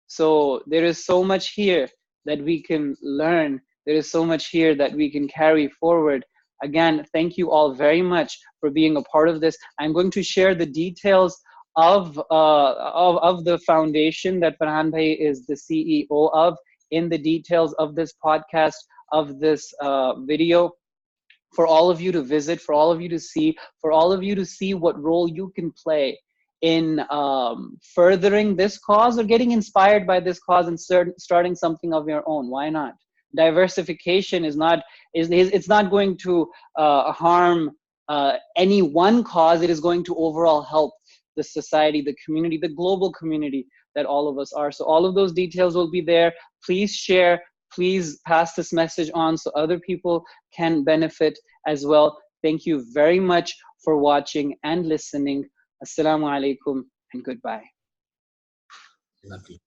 So there is so much here that we can learn. There is so much here that we can carry forward. Again, thank you all very much for being a part of this. I'm going to share the details of the foundation that Farhan Bhai is the CEO of in the details of this podcast, of this video, for all of you to visit, for all of you to see, for all of you to see what role you can play in furthering this cause or getting inspired by this cause and starting something of your own. Why not? Diversification is not it's not going to harm any one cause. It is going to overall help the society, the community, the global community that all of us are. So all of those details will be there. Please share. Please pass this message on so other people can benefit as well. Thank you very much for watching and listening. Assalamu alaikum and goodbye. Lovely.